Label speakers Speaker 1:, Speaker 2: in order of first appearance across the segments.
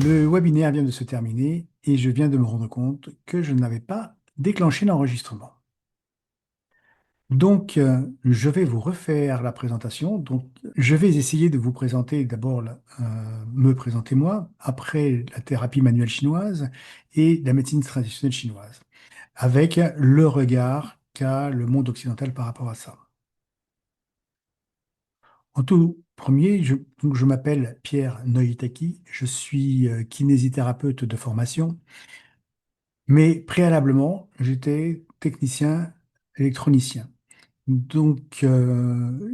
Speaker 1: Le webinaire vient de se terminer et je viens de me rendre compte que je n'avais pas déclenché l'enregistrement. Donc, je vais vous refaire la présentation. Donc, je vais essayer de vous présenter d'abord, me présenter moi, après la thérapie manuelle chinoise et la médecine traditionnelle chinoise, avec le regard qu'a le monde occidental par rapport à ça. En tout premier, je m'appelle Pierre Noitaki, je suis kinésithérapeute de formation. Mais préalablement, j'étais technicien électronicien. Donc,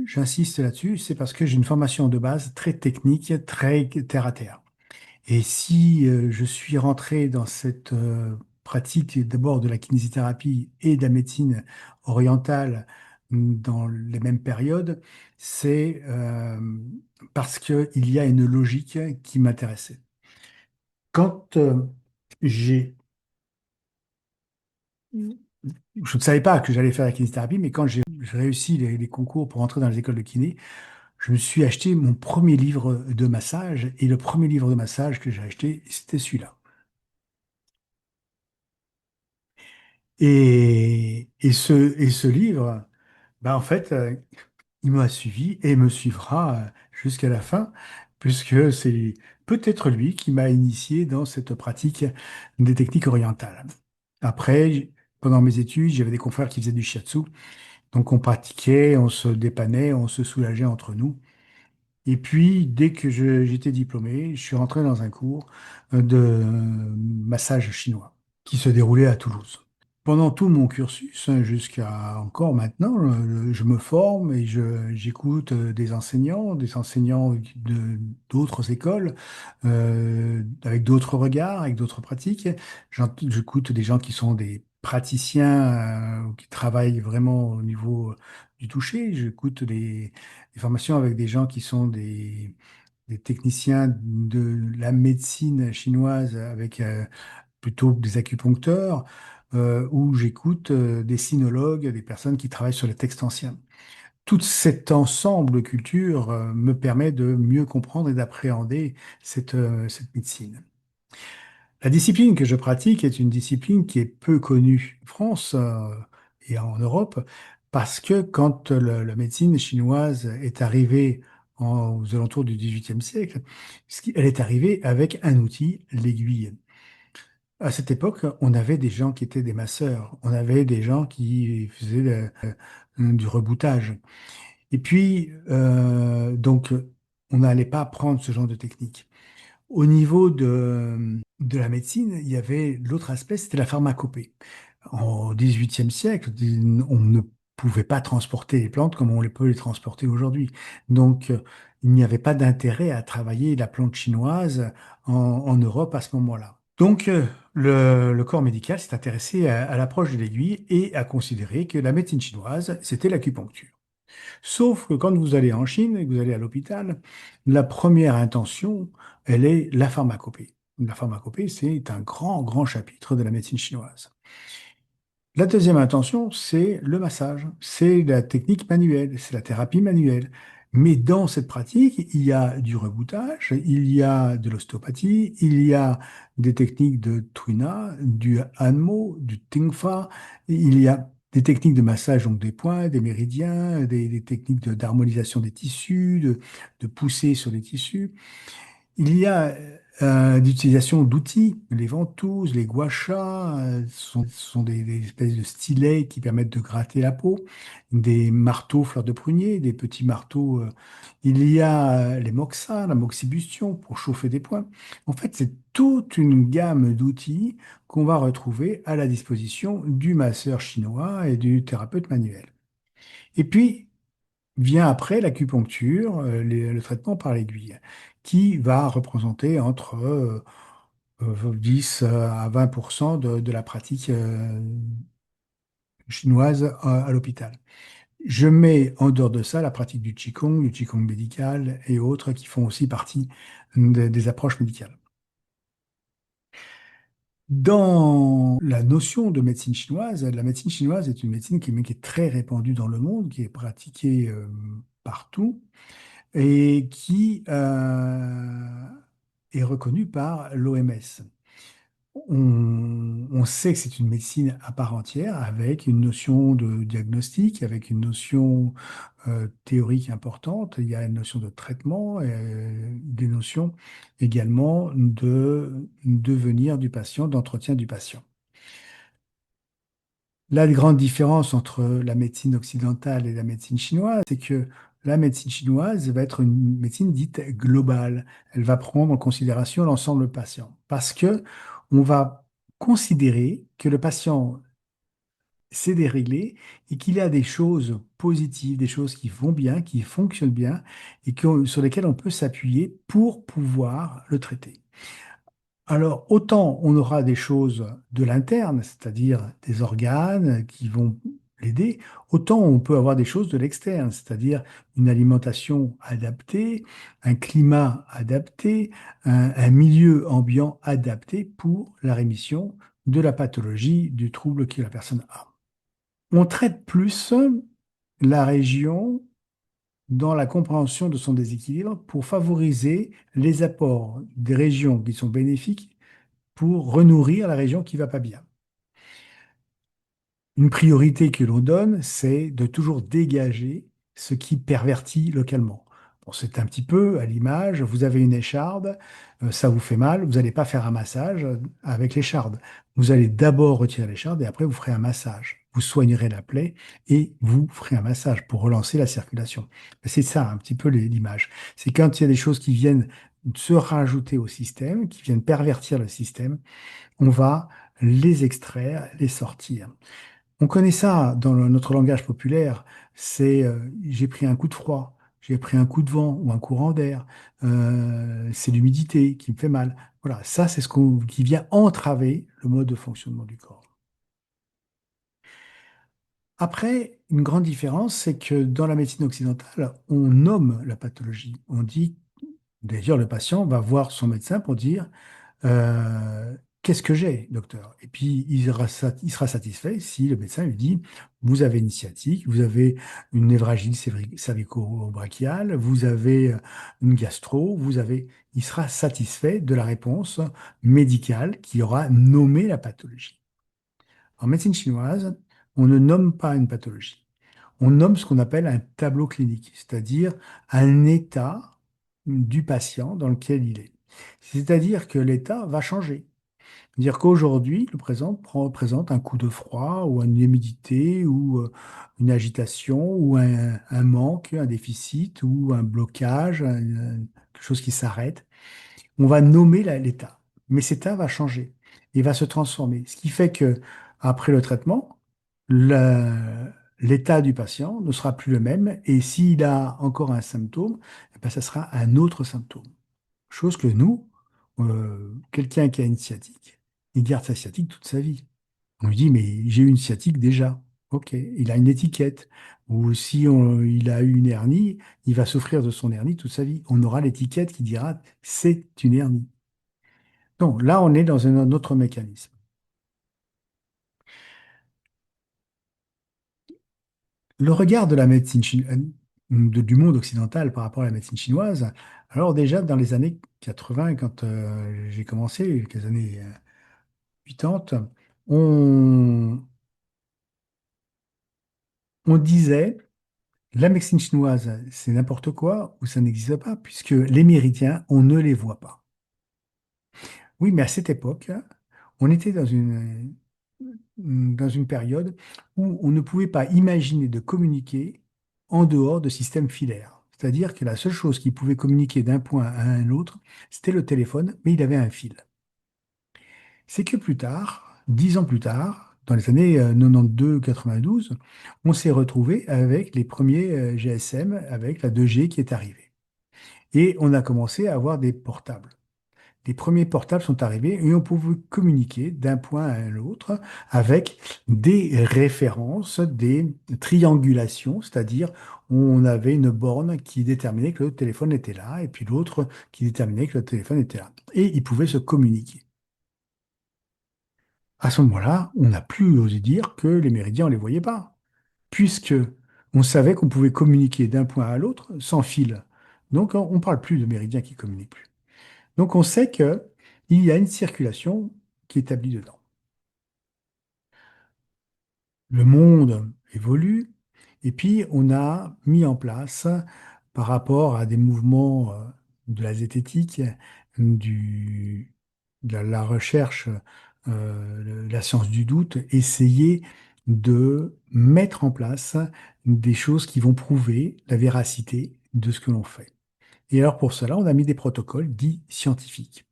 Speaker 1: j'insiste là-dessus, c'est parce que j'ai une formation de base très technique, très terre à terre. Et si je suis rentré dans cette pratique d'abord de la kinésithérapie et de la médecine orientale dans les mêmes périodes, c'est parce qu'il y a une logique qui m'intéressait. Quand j'ai je ne savais pas que j'allais faire la kinésithérapie, mais quand j'ai réussi les concours pour entrer dans les écoles de kiné, je me suis acheté mon premier livre de massage. Et le premier livre de massage que j'ai acheté, c'était celui-là. Et ce livre, bah, en fait, il m'a suivi et me suivra jusqu'à la fin, puisque c'est peut-être lui qui m'a initié dans cette pratique des techniques orientales. Après, pendant mes études, j'avais des confrères qui faisaient du shiatsu. Donc on pratiquait, on se dépannait, on se soulageait entre nous. Et puis, dès que j'étais diplômé, je suis rentré dans un cours de massage chinois qui se déroulait à Toulouse. Pendant tout mon cursus, jusqu'à encore maintenant, je me forme et j'écoute des enseignants d'autres écoles, avec d'autres regards, avec d'autres pratiques. J'écoute des gens qui sont des praticiens, qui travaillent vraiment au niveau du toucher. J'écoute des formations avec des gens qui sont des techniciens de la médecine chinoise avec plutôt des acupuncteurs, où j'écoute des sinologues, des personnes qui travaillent sur les textes anciens. Tout cet ensemble de cultures me permet de mieux comprendre et d'appréhender cette médecine. La discipline que je pratique est une discipline qui est peu connue en France et en Europe, parce que quand la médecine chinoise est arrivée aux alentours du XVIIIe siècle, elle est arrivée avec un outil, l'aiguille. À cette époque, on avait des gens qui étaient des masseurs, on avait des gens qui faisaient du reboutage. Et puis, donc, on n'allait pas apprendre ce genre de technique. Au niveau de la médecine, il y avait l'autre aspect, c'était la pharmacopée. Au XVIIIe siècle, on ne pouvait pas transporter les plantes comme on les peut les transporter aujourd'hui. Donc, il n'y avait pas d'intérêt à travailler la plante chinoise en Europe à ce moment-là. Donc, le corps médical s'est intéressé à l'approche de l'aiguille et a considéré que la médecine chinoise, c'était l'acupuncture. Sauf que quand vous allez en Chine et que vous allez à l'hôpital, la première intention, elle est la pharmacopée. La pharmacopée, c'est un grand, grand chapitre de la médecine chinoise. La deuxième intention, c'est le massage, c'est la technique manuelle, c'est la thérapie manuelle. Mais dans cette pratique, il y a du reboutage, il y a de l'ostéopathie, il y a des techniques de Tuina, du Hanmo, du Tingfa, il y a des techniques de massage, donc des points, des méridiens, des techniques d'harmonisation des tissus, de pousser sur les tissus. Il y a l'utilisation d'outils, les ventouses, les gua sha, sont des espèces de stylets qui permettent de gratter la peau, des marteaux fleurs de prunier, des petits marteaux. Il y a les moxa, la moxibustion pour chauffer des points. En fait, c'est toute une gamme d'outils qu'on va retrouver à la disposition du masseur chinois et du thérapeute manuel. Et puis, vient après l'acupuncture, le traitement par l'aiguille, qui va représenter entre 10 à 20% de la pratique chinoise à l'hôpital. Je mets en dehors de ça la pratique du Qigong médical et autres qui font aussi partie des approches médicales. Dans la notion de médecine chinoise, la médecine chinoise est une médecine qui est très répandue dans le monde, qui est pratiquée partout et qui est reconnue par l'OMS. On sait que c'est une médecine à part entière, avec une notion de diagnostic, avec une notion théorique importante. Il y a une notion de traitement, des notions également de devenir du patient, d'entretien du patient. La grande différence entre la médecine occidentale et la médecine chinoise, c'est que la médecine chinoise va être une médecine dite globale. Elle va prendre en considération l'ensemble du patient parce que on va considérer que le patient s'est déréglé et qu'il y a des choses positives, des choses qui vont bien, qui fonctionnent bien et sur lesquelles on peut s'appuyer pour pouvoir le traiter. Alors, autant on aura des choses de l'interne, c'est-à-dire des organes qui vont l'aider, autant on peut avoir des choses de l'externe, c'est-à-dire une alimentation adaptée, un climat adapté, un milieu ambiant adapté pour la rémission de la pathologie, du trouble que la personne a. On traite plus la région dans la compréhension de son déséquilibre pour favoriser les apports des régions qui sont bénéfiques pour renourrir la région qui va pas bien. Une priorité que l'on donne, c'est de toujours dégager ce qui pervertit localement. Bon, c'est un petit peu à l'image, vous avez une écharde, ça vous fait mal, vous n'allez pas faire un massage avec l'écharde. Vous allez d'abord retirer l'écharde et après vous ferez un massage. Vous soignerez la plaie et vous ferez un massage pour relancer la circulation. C'est ça un petit peu l'image. C'est quand il y a des choses qui viennent se rajouter au système, qui viennent pervertir le système, on va les extraire, les sortir. On connaît ça dans notre langage populaire, c'est j'ai pris un coup de froid, j'ai pris un coup de vent ou un courant d'air, c'est l'humidité qui me fait mal. Voilà, ça c'est qui vient entraver le mode de fonctionnement du corps. Après, une grande différence, c'est que dans la médecine occidentale, on nomme la pathologie. On dit, d'ailleurs, le patient va voir son médecin pour dire qu'est-ce que j'ai, docteur? Et puis, il sera satisfait si le médecin lui dit, vous avez une sciatique, vous avez une névralgie cervico-brachiale, vous avez une gastro, il sera satisfait de la réponse médicale qui aura nommé la pathologie. En médecine chinoise, on ne nomme pas une pathologie. On nomme ce qu'on appelle un tableau clinique, c'est-à-dire un état du patient dans lequel il est. C'est-à-dire que l'état va changer. Dire qu'aujourd'hui, le présent présente un coup de froid ou une humidité ou une agitation ou un manque, un déficit ou un blocage, quelque chose qui s'arrête. On va nommer l'état. Mais cet état va changer et va se transformer. Ce qui fait que après le traitement, l'état du patient ne sera plus le même et s'il a encore un symptôme, eh ben, ça sera un autre symptôme. Chose que nous, quelqu'un qui a une sciatique, il garde sa sciatique toute sa vie. On lui dit, mais j'ai eu une sciatique déjà. Ok, il a une étiquette. Ou si il a eu une hernie, il va souffrir de son hernie toute sa vie. On aura l'étiquette qui dira, c'est une hernie. Donc là, on est dans un autre mécanisme. Le regard de la médecine du monde occidental par rapport à la médecine chinoise, alors déjà dans les années 80, quand j'ai commencé, les années 80, on, on disait la médecine chinoise, c'est n'importe quoi ou ça n'existe pas, puisque les méridiens, on ne les voit pas. Oui, mais à cette époque, on était dans une période où on ne pouvait pas imaginer de communiquer en dehors de systèmes filaires. C'est-à-dire que la seule chose qui pouvait communiquer d'un point à un autre, c'était le téléphone, mais il avait un fil. C'est que plus tard, 10 ans plus tard, dans les années 92-92, on s'est retrouvé avec les premiers GSM, avec la 2G qui est arrivée. Et on a commencé à avoir des portables. Les premiers portables sont arrivés et on pouvait communiquer d'un point à l'autre avec des références, des triangulations, c'est-à-dire on avait une borne qui déterminait que le téléphone était là et puis l'autre qui déterminait que le téléphone était là. Et ils pouvaient se communiquer. À ce moment-là, on n'a plus osé dire que les méridiens, on ne les voyait pas, puisque on savait qu'on pouvait communiquer d'un point à l'autre sans fil. Donc, on ne parle plus de méridiens qui communiquent plus. Donc on sait qu'il y a une circulation qui est établie dedans. Le monde évolue, et puis on a mis en place, par rapport à des mouvements de la zététique, du, de la recherche, la science du doute, essayer de mettre en place des choses qui vont prouver la véracité de ce que l'on fait. Et alors pour cela, on a mis des protocoles dits scientifiques.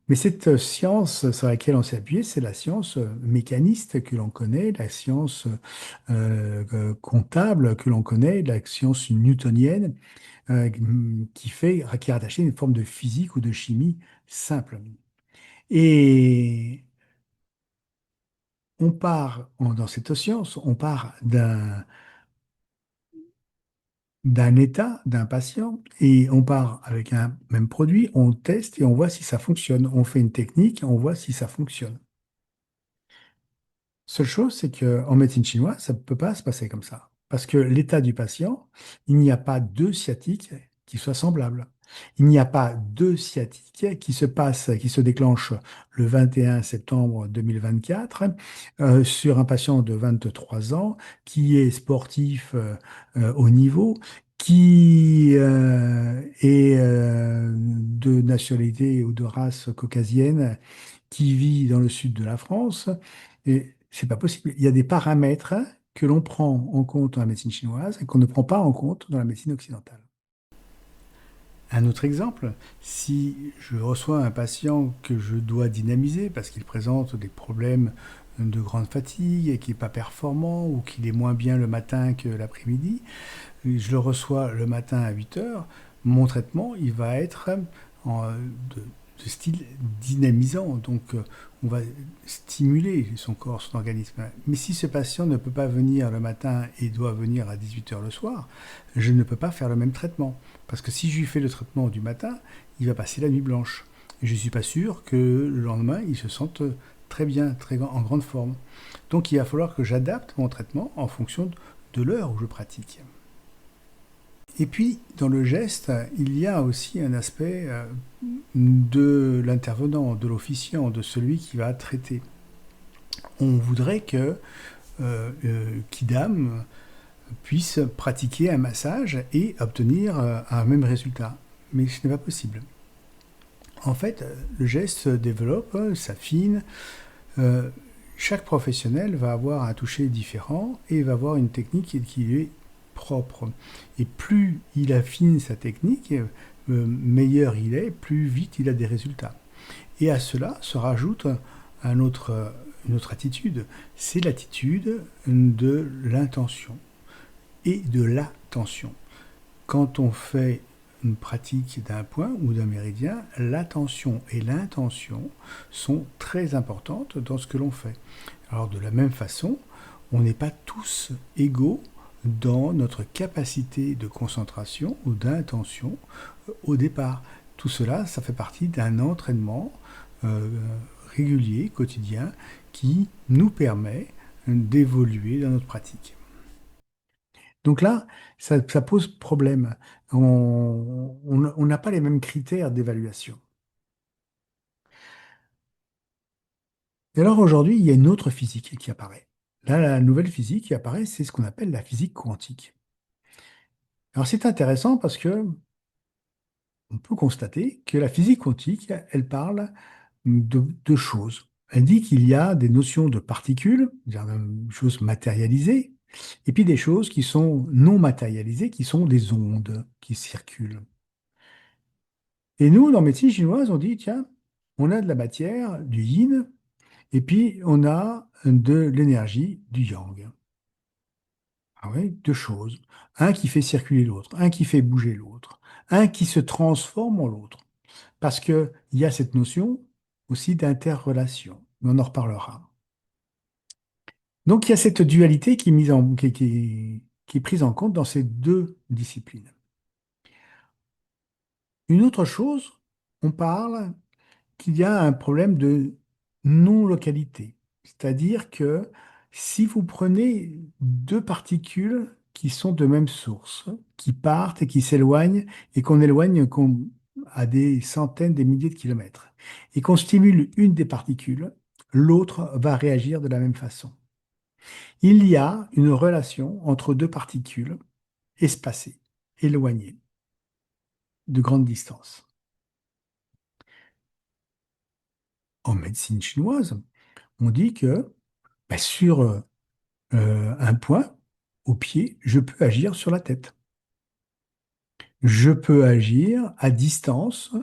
Speaker 1: Mais cette science sur laquelle on s'est appuyé, c'est la science mécaniste que l'on connaît, la science comptable que l'on connaît, la science newtonienne, qui est rattachée à une forme de physique ou de chimie simple. Et dans cette science, on part d'un état, d'un patient, et on part avec un même produit, on teste et on voit si ça fonctionne. On fait une technique, on voit si ça fonctionne. Seule chose, c'est qu'en médecine chinoise, ça ne peut pas se passer comme ça. Parce que l'état du patient, il n'y a pas deux sciatiques qui soient semblables. Il n'y a pas deux sciatiques qui se déclenchent le 21 septembre 2024 sur un patient de 23 ans qui est sportif haut niveau, qui est de nationalité ou de race caucasienne, qui vit dans le sud de la France. Et c'est pas possible. Il y a des paramètres que l'on prend en compte dans la médecine chinoise et qu'on ne prend pas en compte dans la médecine occidentale. Un autre exemple, si je reçois un patient que je dois dynamiser parce qu'il présente des problèmes de grande fatigue et qu'il n'est pas performant ou qu'il est moins bien le matin que l'après-midi, je le reçois le matin à 8 heures, mon traitement, il va être de style dynamisant. Donc, on va stimuler son corps, son organisme. Mais si ce patient ne peut pas venir le matin et doit venir à 18 heures le soir, je ne peux pas faire le même traitement. Parce que si je lui fais le traitement du matin, il va passer la nuit blanche. Et je ne suis pas sûr que le lendemain, il se sente très bien, en grande forme. Donc, il va falloir que j'adapte mon traitement en fonction de l'heure où je pratique. Et puis, dans le geste, il y a aussi un aspect de l'intervenant, de l'officiant, de celui qui va traiter. On voudrait que Kidam puisse pratiquer un massage et obtenir un même résultat. Mais ce n'est pas possible. En fait, le geste se développe, s'affine. euh, Chaque professionnel va avoir un toucher différent et va avoir une technique qui lui est propre. Et plus il affine sa technique, meilleur il est, plus vite il a des résultats. Et à cela se rajoute une autre attitude, c'est l'attitude de l'intention et de l'attention. Quand on fait une pratique d'un point ou d'un méridien, l'attention et l'intention sont très importantes dans ce que l'on fait. Alors de la même façon, on n'est pas tous égaux dans notre capacité de concentration ou d'intention au départ. Tout cela, ça fait partie d'un entraînement euh, régulier, quotidien, qui nous permet d'évoluer dans notre pratique. Donc là, ça pose problème. On n'a pas les mêmes critères d'évaluation. Et alors aujourd'hui, il y a une autre physique qui apparaît. Là, la nouvelle physique qui apparaît, c'est ce qu'on appelle la physique quantique. Alors c'est intéressant parce que on peut constater que la physique quantique, elle parle de deux choses. Elle dit qu'il y a des notions de particules, c'est-à-dire des choses matérialisées, et puis des choses qui sont non matérialisées, qui sont des ondes qui circulent. Et nous, dans médecine chinoise, on dit, tiens, on a de la matière, du yin, et puis on a de l'énergie, du yang. Ah oui, deux choses. Un qui fait circuler l'autre, un qui fait bouger l'autre, un qui se transforme en l'autre. Parce qu'il y a cette notion aussi d'interrelation. Mais on en reparlera. Donc il y a cette dualité qui est prise en compte dans ces deux disciplines. Une autre chose, on parle qu'il y a un problème de non-localité. C'est-à-dire que si vous prenez deux particules qui sont de même source, qui partent et qui s'éloignent, et qu'on éloigne à des centaines, des milliers de kilomètres, et qu'on stimule une des particules, l'autre va réagir de la même façon. Il y a une relation entre deux particules espacées, éloignées, de grande distance. En médecine chinoise, on dit que sur un point, au pied, je peux agir sur la tête. Je peux agir à distance,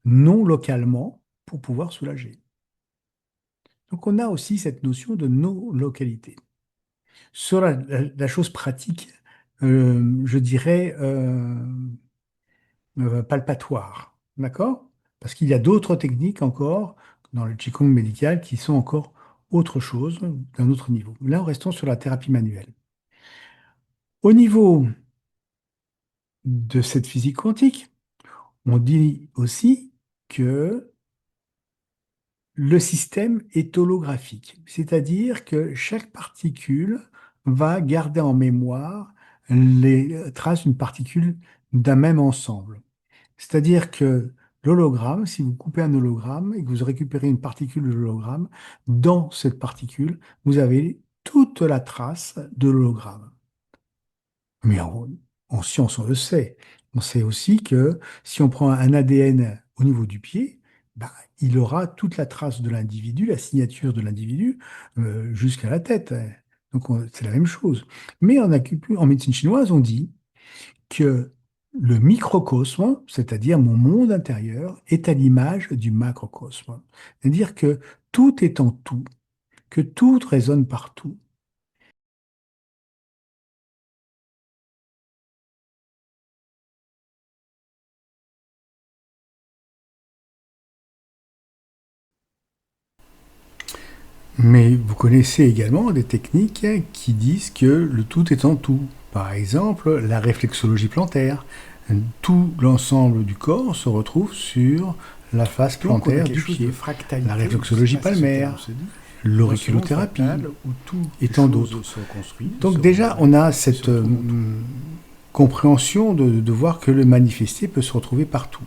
Speaker 1: non localement, pour pouvoir soulager. Donc on a aussi cette notion de non-localité. Sur la chose pratique, je dirais palpatoire, d'accord? Parce qu'il y a d'autres techniques encore dans le Qigong médical qui sont encore autre chose, d'un autre niveau. Là, restons sur la thérapie manuelle. Au niveau de cette physique quantique, on dit aussi que le système est holographique, c'est-à-dire que chaque particule va garder en mémoire les traces d'une particule d'un même ensemble. C'est-à-dire que l'hologramme, si vous coupez un hologramme et que vous récupérez une particule de l'hologramme, dans cette particule, vous avez toute la trace de l'hologramme. Mais en science, on le sait. On sait aussi que si on prend un ADN au niveau du pied, bah, il aura toute la trace de l'individu, la signature de l'individu, jusqu'à la tête. Donc c'est la même chose. Mais en médecine chinoise, on dit que le microcosme, c'est-à-dire mon monde intérieur, est à l'image du macrocosme. C'est-à-dire que tout est en tout, que tout résonne partout. Mais vous connaissez également des techniques qui disent que le tout est en tout. Par exemple, la réflexologie plantaire. Tout l'ensemble du corps se retrouve sur la face
Speaker 2: Donc on a
Speaker 1: plantaire
Speaker 2: quelque
Speaker 1: du
Speaker 2: chose de
Speaker 1: pied.
Speaker 2: fractalité
Speaker 1: La
Speaker 2: qui se
Speaker 1: réflexologie
Speaker 2: passe sur Terre, on
Speaker 1: palmaire,
Speaker 2: se dit.
Speaker 1: l'auriculothérapie
Speaker 2: Où toutes
Speaker 1: et
Speaker 2: les
Speaker 1: tant
Speaker 2: choses
Speaker 1: d'autres.
Speaker 2: se construisent, se
Speaker 1: Donc déjà,
Speaker 2: rejoignent,
Speaker 1: on a
Speaker 2: et se
Speaker 1: cette
Speaker 2: retrouvent en tout.
Speaker 1: compréhension de voir que le manifesté peut se retrouver partout.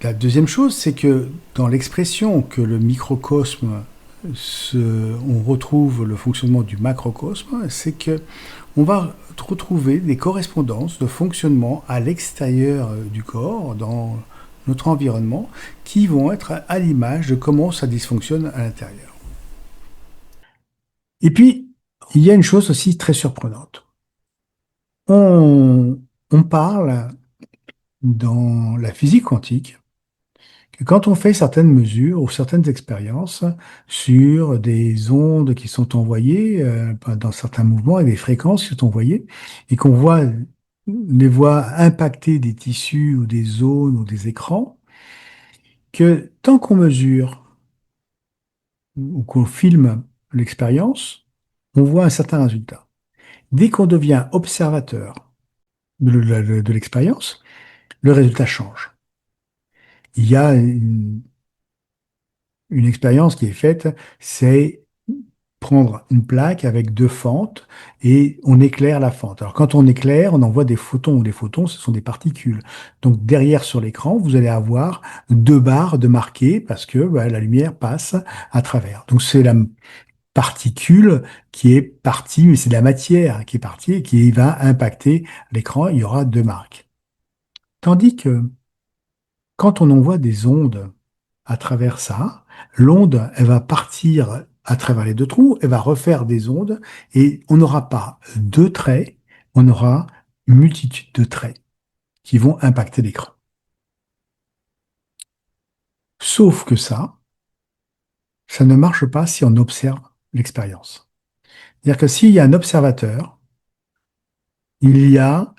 Speaker 1: La deuxième chose, c'est que dans l'expression que le microcosme, on retrouve le fonctionnement du macrocosme, c'est que on va retrouver des correspondances de fonctionnement à l'extérieur du corps, dans notre environnement, qui vont être à l'image de comment ça dysfonctionne à l'intérieur. Et puis, il y a une chose aussi très surprenante. On parle dans la physique quantique que quand on fait certaines mesures ou certaines expériences sur des ondes qui sont envoyées dans certains mouvements et des fréquences qui sont envoyées, et qu'on voit les voit impacter des tissus ou des zones ou des écrans, que tant qu'on mesure ou qu'on filme l'expérience, on voit un certain résultat. Dès qu'on devient observateur de l'expérience, le résultat change. Il y a une expérience qui est faite, c'est prendre une plaque avec deux fentes et on éclaire la fente. Alors quand on éclaire, on envoie des photons. Les photons, ce sont des particules. Donc derrière sur l'écran, vous allez avoir deux barres de marquées parce que la lumière passe à travers. Donc c'est la particule qui est partie, mais c'est de la matière qui est partie et qui va impacter l'écran. Il y aura deux marques. Tandis que quand on envoie des ondes à travers ça, l'onde, elle va partir à travers les deux trous, elle va refaire des ondes, et on n'aura pas deux traits, on aura une multitude de traits qui vont impacter l'écran. Sauf que ça ne marche pas si on observe l'expérience. C'est-à-dire que s'il y a un observateur, il y a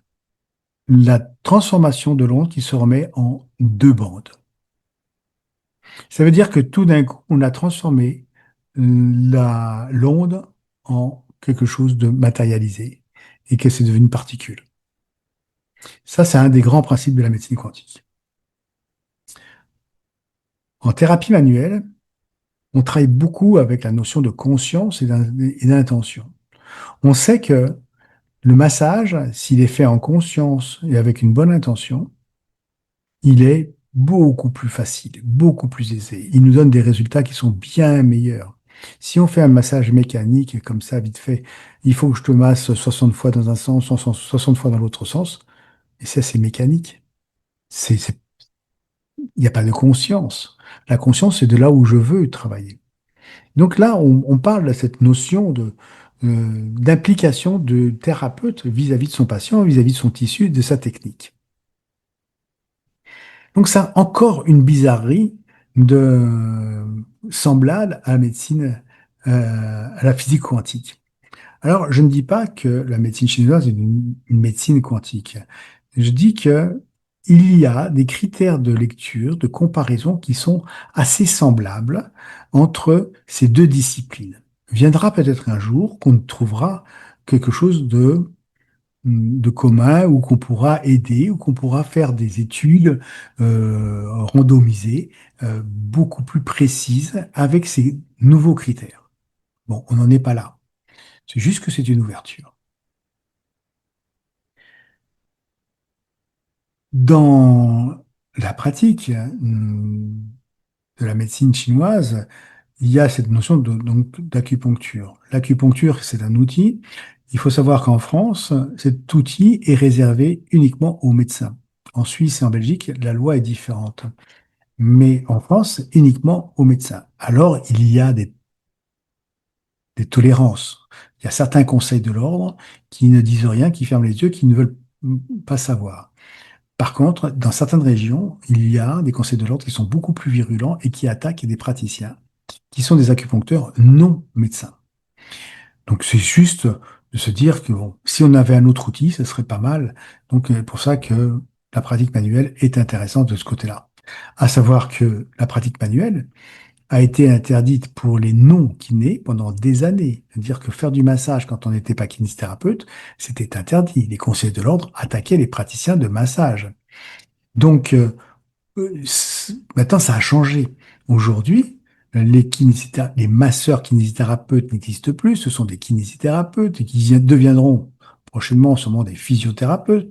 Speaker 1: la transformation de l'onde qui se remet en deux bandes. Ça veut dire que tout d'un coup, on a transformé l'onde en quelque chose de matérialisé et que c'est devenu une particule. Ça, c'est un des grands principes de la médecine quantique. En thérapie manuelle, on travaille beaucoup avec la notion de conscience et d'intention. On sait que le massage, s'il est fait en conscience et avec une bonne intention, il est beaucoup plus facile, beaucoup plus aisé. Il nous donne des résultats qui sont bien meilleurs. Si on fait un massage mécanique comme ça, vite fait, il faut que je te masse 60 fois dans un sens, 60 fois dans l'autre sens, et ça, c'est mécanique. Il n'y a pas de conscience. La conscience, c'est de là où je veux travailler. Donc là, on parle de cette notion d'implication de thérapeute vis-à-vis de son patient, vis-à-vis de son tissu, de sa technique. Donc ça, encore une bizarrerie de semblable à la médecine, à la physique quantique. Alors, je ne dis pas que la médecine chinoise est une médecine quantique. Je dis que il y a des critères de lecture, de comparaison qui sont assez semblables entre ces deux disciplines. Viendra peut-être un jour qu'on trouvera quelque chose de commun ou qu'on pourra aider ou qu'on pourra faire des études randomisées beaucoup plus précises avec ces nouveaux critères. Bon, on n'en est pas là. C'est juste que c'est une ouverture. Dans la pratique de la médecine chinoise, il y a cette notion donc, d'acupuncture. L'acupuncture, c'est un outil. Il faut savoir qu'en France, cet outil est réservé uniquement aux médecins. En Suisse et en Belgique, la loi est différente. Mais en France, uniquement aux médecins. Alors, il y a des tolérances. Il y a certains conseils de l'ordre qui ne disent rien, qui ferment les yeux, qui ne veulent pas savoir. Par contre, dans certaines régions, il y a des conseils de l'ordre qui sont beaucoup plus virulents et qui attaquent des praticiens qui sont des acupuncteurs non médecins. Donc c'est juste de se dire que bon, si on avait un autre outil, ce serait pas mal. Donc pour ça que la pratique manuelle est intéressante de ce côté-là. À savoir que la pratique manuelle a été interdite pour les non-kinés pendant des années. C'est-à-dire que faire du massage quand on n'était pas kinésithérapeute, c'était interdit. Les conseils de l'ordre attaquaient les praticiens de massage. Donc, maintenant, ça a changé. Aujourd'hui, les masseurs kinésithérapeutes n'existent plus. Ce sont des kinésithérapeutes qui deviendront prochainement sûrement des physiothérapeutes.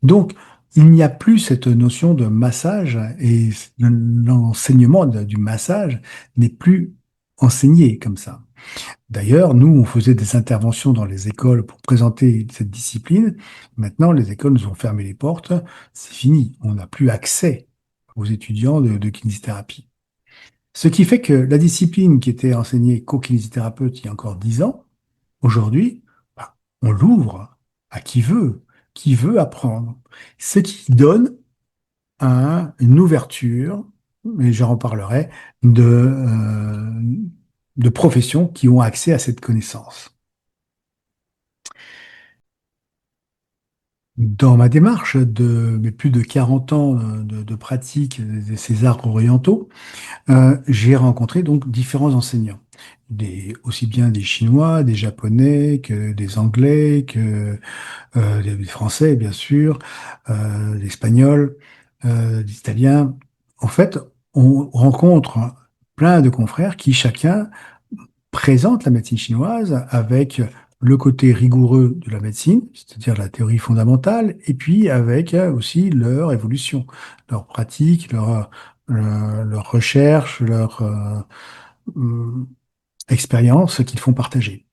Speaker 1: Donc, il n'y a plus cette notion de massage et l'enseignement du massage n'est plus enseigné comme ça. D'ailleurs, nous, on faisait des interventions dans les écoles pour présenter cette discipline. Maintenant, les écoles nous ont fermé les portes. C'est fini. On n'a plus accès aux étudiants de kinésithérapie. Ce qui fait que la discipline qui était enseignée qu'aux kinésithérapeutes il y a encore 10 ans, aujourd'hui, bah, on l'ouvre à qui veut apprendre. Ce qui donne une ouverture, et j'en reparlerai, de professions qui ont accès à cette connaissance. Dans ma démarche de mes plus de 40 ans de pratique de ces arts orientaux, j'ai rencontré donc différents enseignants, aussi bien des Chinois, des Japonais, que des Anglais, que des Français, bien sûr, des Espagnols, des Italiens. En fait, on rencontre plein de confrères qui chacun présente la médecine chinoise avec le côté rigoureux de la médecine, c'est-à-dire la théorie fondamentale, et puis avec aussi leur évolution, leur pratique, leur recherche, leur hum, expérience qu'ils font partager.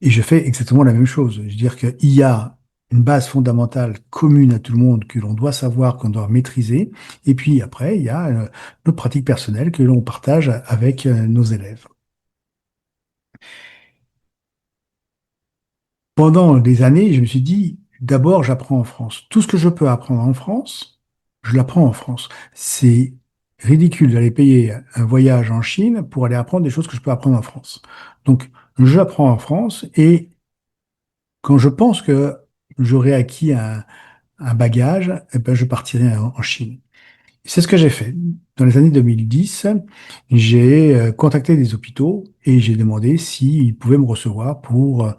Speaker 1: Et je fais exactement la même chose. Je veux dire qu'il y a une base fondamentale commune à tout le monde que l'on doit savoir, qu'on doit maîtriser. Et puis après, il y a notre pratique personnelle que l'on partage avec nos élèves. Pendant des années, je me suis dit, d'abord, j'apprends en France. Tout ce que je peux apprendre en France, je l'apprends en France. C'est ridicule d'aller payer un voyage en Chine pour aller apprendre des choses que je peux apprendre en France. Donc, j'apprends en France et quand je pense que j'aurai acquis un bagage, eh ben, je partirai en Chine. C'est ce que j'ai fait. Dans les années 2010, j'ai contacté des hôpitaux et j'ai demandé s'ils pouvaient me recevoir pour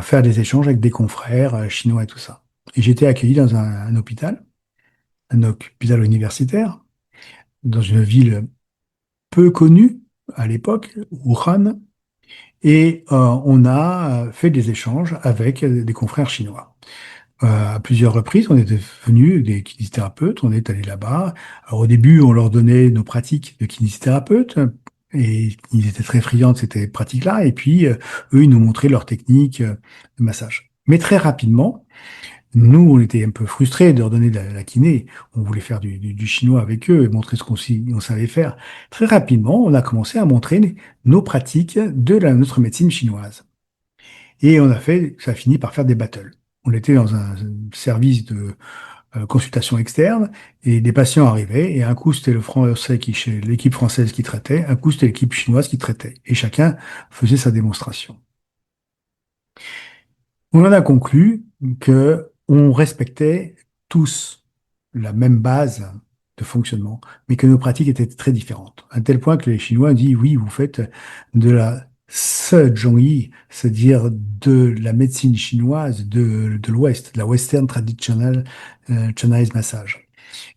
Speaker 1: faire des échanges avec des confrères chinois et tout ça. Et j'ai été accueilli dans un hôpital universitaire, dans une ville peu connue à l'époque, Wuhan, et on a fait des échanges avec des confrères chinois. À plusieurs reprises, on était venus des kinésithérapeutes, on est allé là-bas. Alors au début, on leur donnait nos pratiques de kinésithérapeute et ils étaient très friands de ces pratiques-là. Et puis, eux, ils nous montraient leurs techniques de massage. Mais très rapidement, nous, on était un peu frustrés de leur donner de la kiné. On voulait faire du chinois avec eux et montrer ce on savait faire. Très rapidement, on a commencé à montrer nos pratiques de notre médecine chinoise. Et ça a fini par faire des battles. On était dans un service de consultation externe et des patients arrivaient et un coup c'était l'équipe française qui traitait, un coup c'était l'équipe chinoise qui traitait et chacun faisait sa démonstration. On en a conclu que on respectait tous la même base de fonctionnement, mais que nos pratiques étaient très différentes. À tel point que les Chinois disent, oui, vous faites de la Zhongyi, c'est-à-dire de la médecine chinoise de l'Ouest, de la Western Traditional Chinese Massage.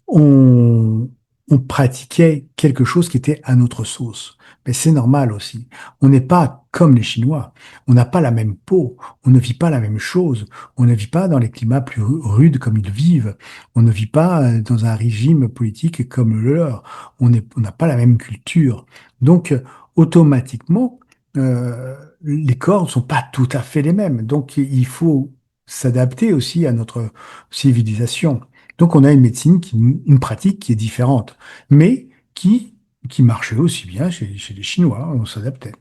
Speaker 1: On, on pratiquait quelque chose qui était à notre sauce. Mais c'est normal aussi. On n'est pas comme les Chinois. On n'a pas la même peau. On ne vit pas la même chose. On ne vit pas dans les climats plus rudes comme ils vivent. On ne vit pas dans un régime politique comme le leur. On n'a pas la même culture. Donc, automatiquement, les corps ne sont pas tout à fait les mêmes. Donc, il faut s'adapter aussi à notre civilisation. Donc, on a une pratique qui est différente, mais qui marchait aussi bien chez les Chinois. On s'adaptait.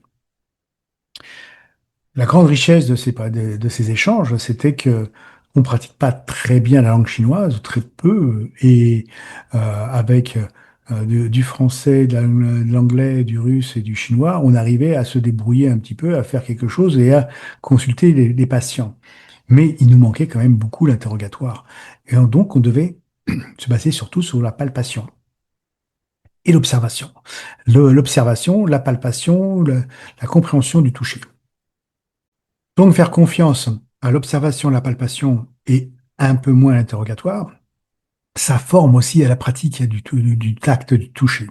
Speaker 1: La grande richesse de ces échanges, c'était que on pratique pas très bien la langue chinoise, ou très peu, et avec du français, de l'anglais, du russe et du chinois, on arrivait à se débrouiller un petit peu, à faire quelque chose et à consulter les patients. Mais il nous manquait quand même beaucoup l'interrogatoire. Et donc, on devait se baser surtout sur la palpation et l'observation. L'observation, la palpation, la compréhension du toucher. Donc faire confiance à l'observation, la palpation et un peu moins l'interrogatoire, ça forme aussi à la pratique du tact, du toucher.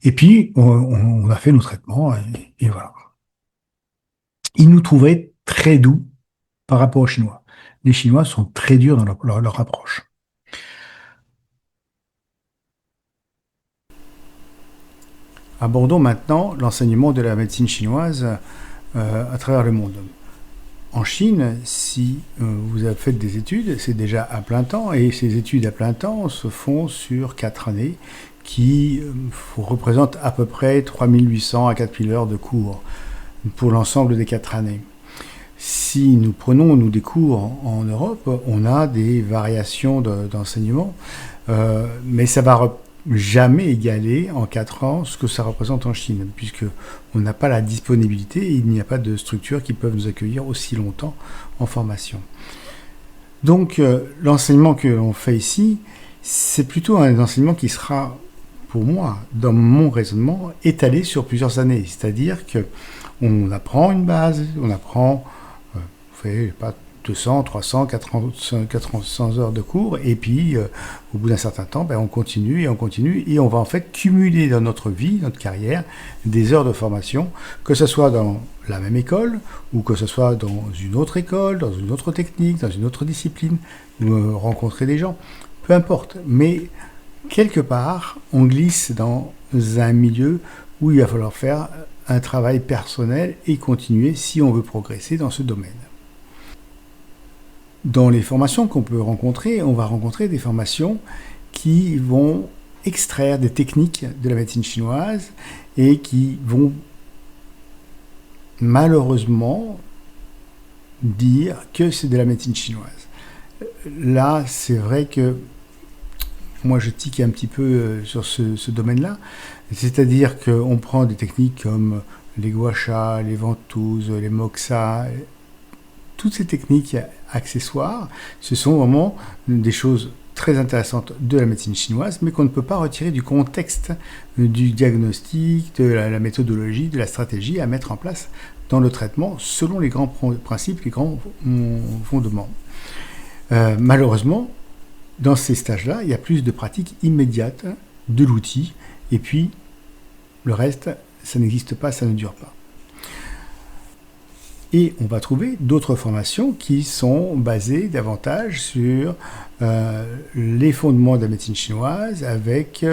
Speaker 1: Et puis, on a fait nos traitements et voilà. Ils nous trouvaient très doux par rapport aux Chinois. Les Chinois sont très durs dans leur approche. Abordons maintenant l'enseignement de la médecine chinoise à travers le monde. En Chine, si vous avez fait des études, c'est déjà à plein temps, et ces études à plein temps se font sur 4 années, qui représentent à peu près 3800 à 4000 heures de cours pour l'ensemble des 4 années. Si nous prenons des cours en Europe, on a des variations d'enseignement, mais ça va jamais égaler en 4 ans ce que ça représente en Chine, puisque on n'a pas la disponibilité et il n'y a pas de structures qui peuvent nous accueillir aussi longtemps en formation. Donc l'enseignement que l'on fait ici, c'est plutôt un enseignement qui sera, pour moi, dans mon raisonnement, étalé sur plusieurs années. C'est-à-dire que on apprend une base, on apprend, on fait pas 200, 300, 400 heures de cours, et puis au bout d'un certain temps, on continue et on va en fait cumuler dans notre vie, notre carrière, des heures de formation, que ce soit dans la même école, ou que ce soit dans une autre école, dans une autre technique, dans une autre discipline, ou rencontrer des gens, peu importe. Mais quelque part, on glisse dans un milieu où il va falloir faire un travail personnel et continuer si on veut progresser dans ce domaine. Dans les formations qu'on peut rencontrer, on va rencontrer des formations qui vont extraire des techniques de la médecine chinoise et qui vont malheureusement dire que c'est de la médecine chinoise. Là, c'est vrai que moi je tique un petit peu sur ce domaine-là, c'est-à-dire qu'on prend des techniques comme les gua sha, les ventouses, les moxa, toutes ces techniques accessoires, ce sont vraiment des choses très intéressantes de la médecine chinoise, mais qu'on ne peut pas retirer du contexte du diagnostic, de la méthodologie, de la stratégie à mettre en place dans le traitement selon les grands principes, les grands fondements. Malheureusement, dans ces stages-là, il y a plus de pratiques immédiates de l'outil, et puis le reste, ça n'existe pas, ça ne dure pas. Et on va trouver d'autres formations qui sont basées davantage sur les fondements de la médecine chinoise avec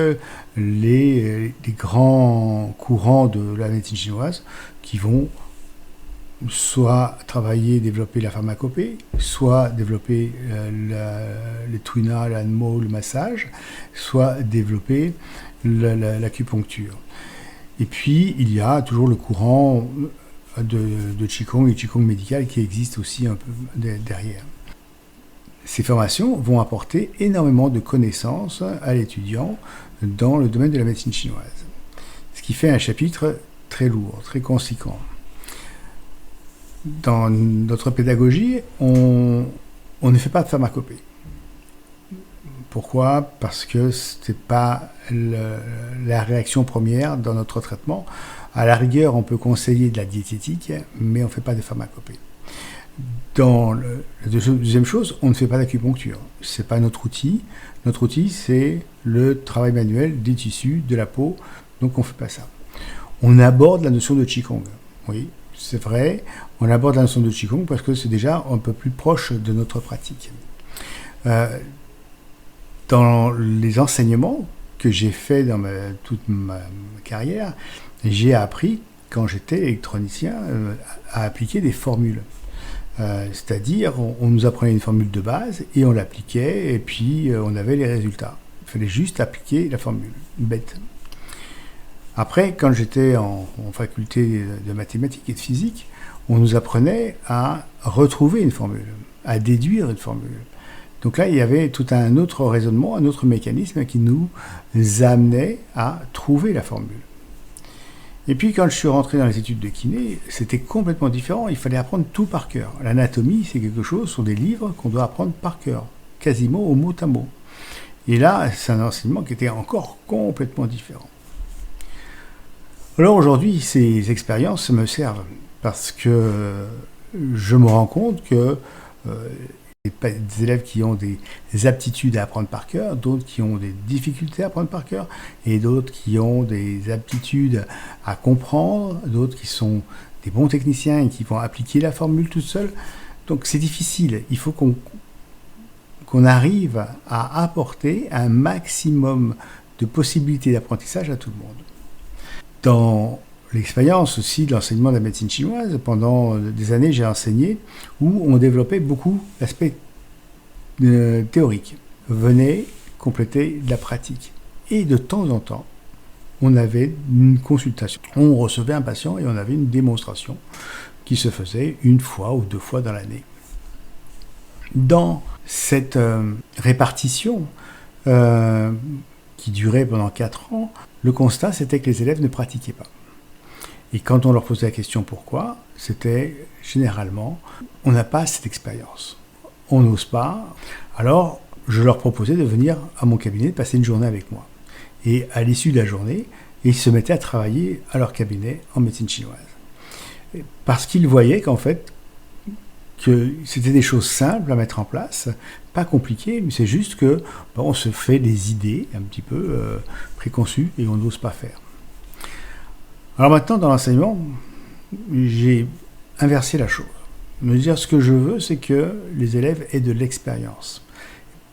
Speaker 1: les grands courants de la médecine chinoise qui vont soit travailler, développer la pharmacopée, soit développer les tuina, l'anmo, le massage, soit développer l'acupuncture. Et puis, il y a toujours le courant de Qigong et Qigong médical qui existe aussi un peu derrière. Ces formations vont apporter énormément de connaissances à l'étudiant dans le domaine de la médecine chinoise. Ce qui fait un chapitre très lourd, très conséquent. Dans notre pédagogie, on ne fait pas de pharmacopée. Pourquoi ? Parce que ce n'est pas la réaction première dans notre traitement. À la rigueur, on peut conseiller de la diététique, mais on ne fait pas de pharmacopée. La deuxième chose, on ne fait pas d'acupuncture. Ce n'est pas notre outil. Notre outil, c'est le travail manuel des tissus, de la peau. Donc, on ne fait pas ça. On aborde la notion de Qigong. Oui, c'est vrai. On aborde la notion de Qigong parce que c'est déjà un peu plus proche de notre pratique. Dans les enseignements que j'ai faits dans toute ma carrière, j'ai appris, quand j'étais électronicien, à appliquer des formules. C'est-à-dire, on nous apprenait une formule de base et on l'appliquait et puis on avait les résultats. Il fallait juste appliquer la formule, bête. Après, quand j'étais en faculté de mathématiques et de physique, on nous apprenait à retrouver une formule, à déduire une formule. Donc là, il y avait tout un autre raisonnement, un autre mécanisme qui nous amenait à trouver la formule. Et puis, quand je suis rentré dans les études de kiné, c'était complètement différent. Il fallait apprendre tout par cœur. L'anatomie, c'est quelque chose, ce sont des livres qu'on doit apprendre par cœur, quasiment au mot à mot. Et là, c'est un enseignement qui était encore complètement différent. Alors aujourd'hui, ces expériences me servent parce que je me rends compte que des élèves qui ont des aptitudes à apprendre par cœur, d'autres qui ont des difficultés à apprendre par cœur, et d'autres qui ont des aptitudes à comprendre, d'autres qui sont des bons techniciens et qui vont appliquer la formule toute seule. Donc c'est difficile. Il faut qu'on arrive à apporter un maximum de possibilités d'apprentissage à tout le monde. Dans l'expérience aussi de l'enseignement de la médecine chinoise, pendant des années, j'ai enseigné où on développait beaucoup l'aspect théorique. Venait compléter la pratique. Et de temps en temps, on avait une consultation. On recevait un patient et on avait une démonstration qui se faisait une fois ou deux fois dans l'année. Dans cette répartition qui durait pendant 4 ans, le constat, c'était que les élèves ne pratiquaient pas. Et quand on leur posait la question pourquoi, c'était généralement, on n'a pas cette expérience. On n'ose pas. Alors, je leur proposais de venir à mon cabinet, de passer une journée avec moi. Et à l'issue de la journée, ils se mettaient à travailler à leur cabinet en médecine chinoise. Parce qu'ils voyaient qu'en fait, que c'était des choses simples à mettre en place, pas compliquées, mais c'est juste que on se fait des idées un petit peu préconçues et on n'ose pas faire. Alors maintenant, dans l'enseignement, j'ai inversé la chose. Me dire ce que je veux, c'est que les élèves aient de l'expérience.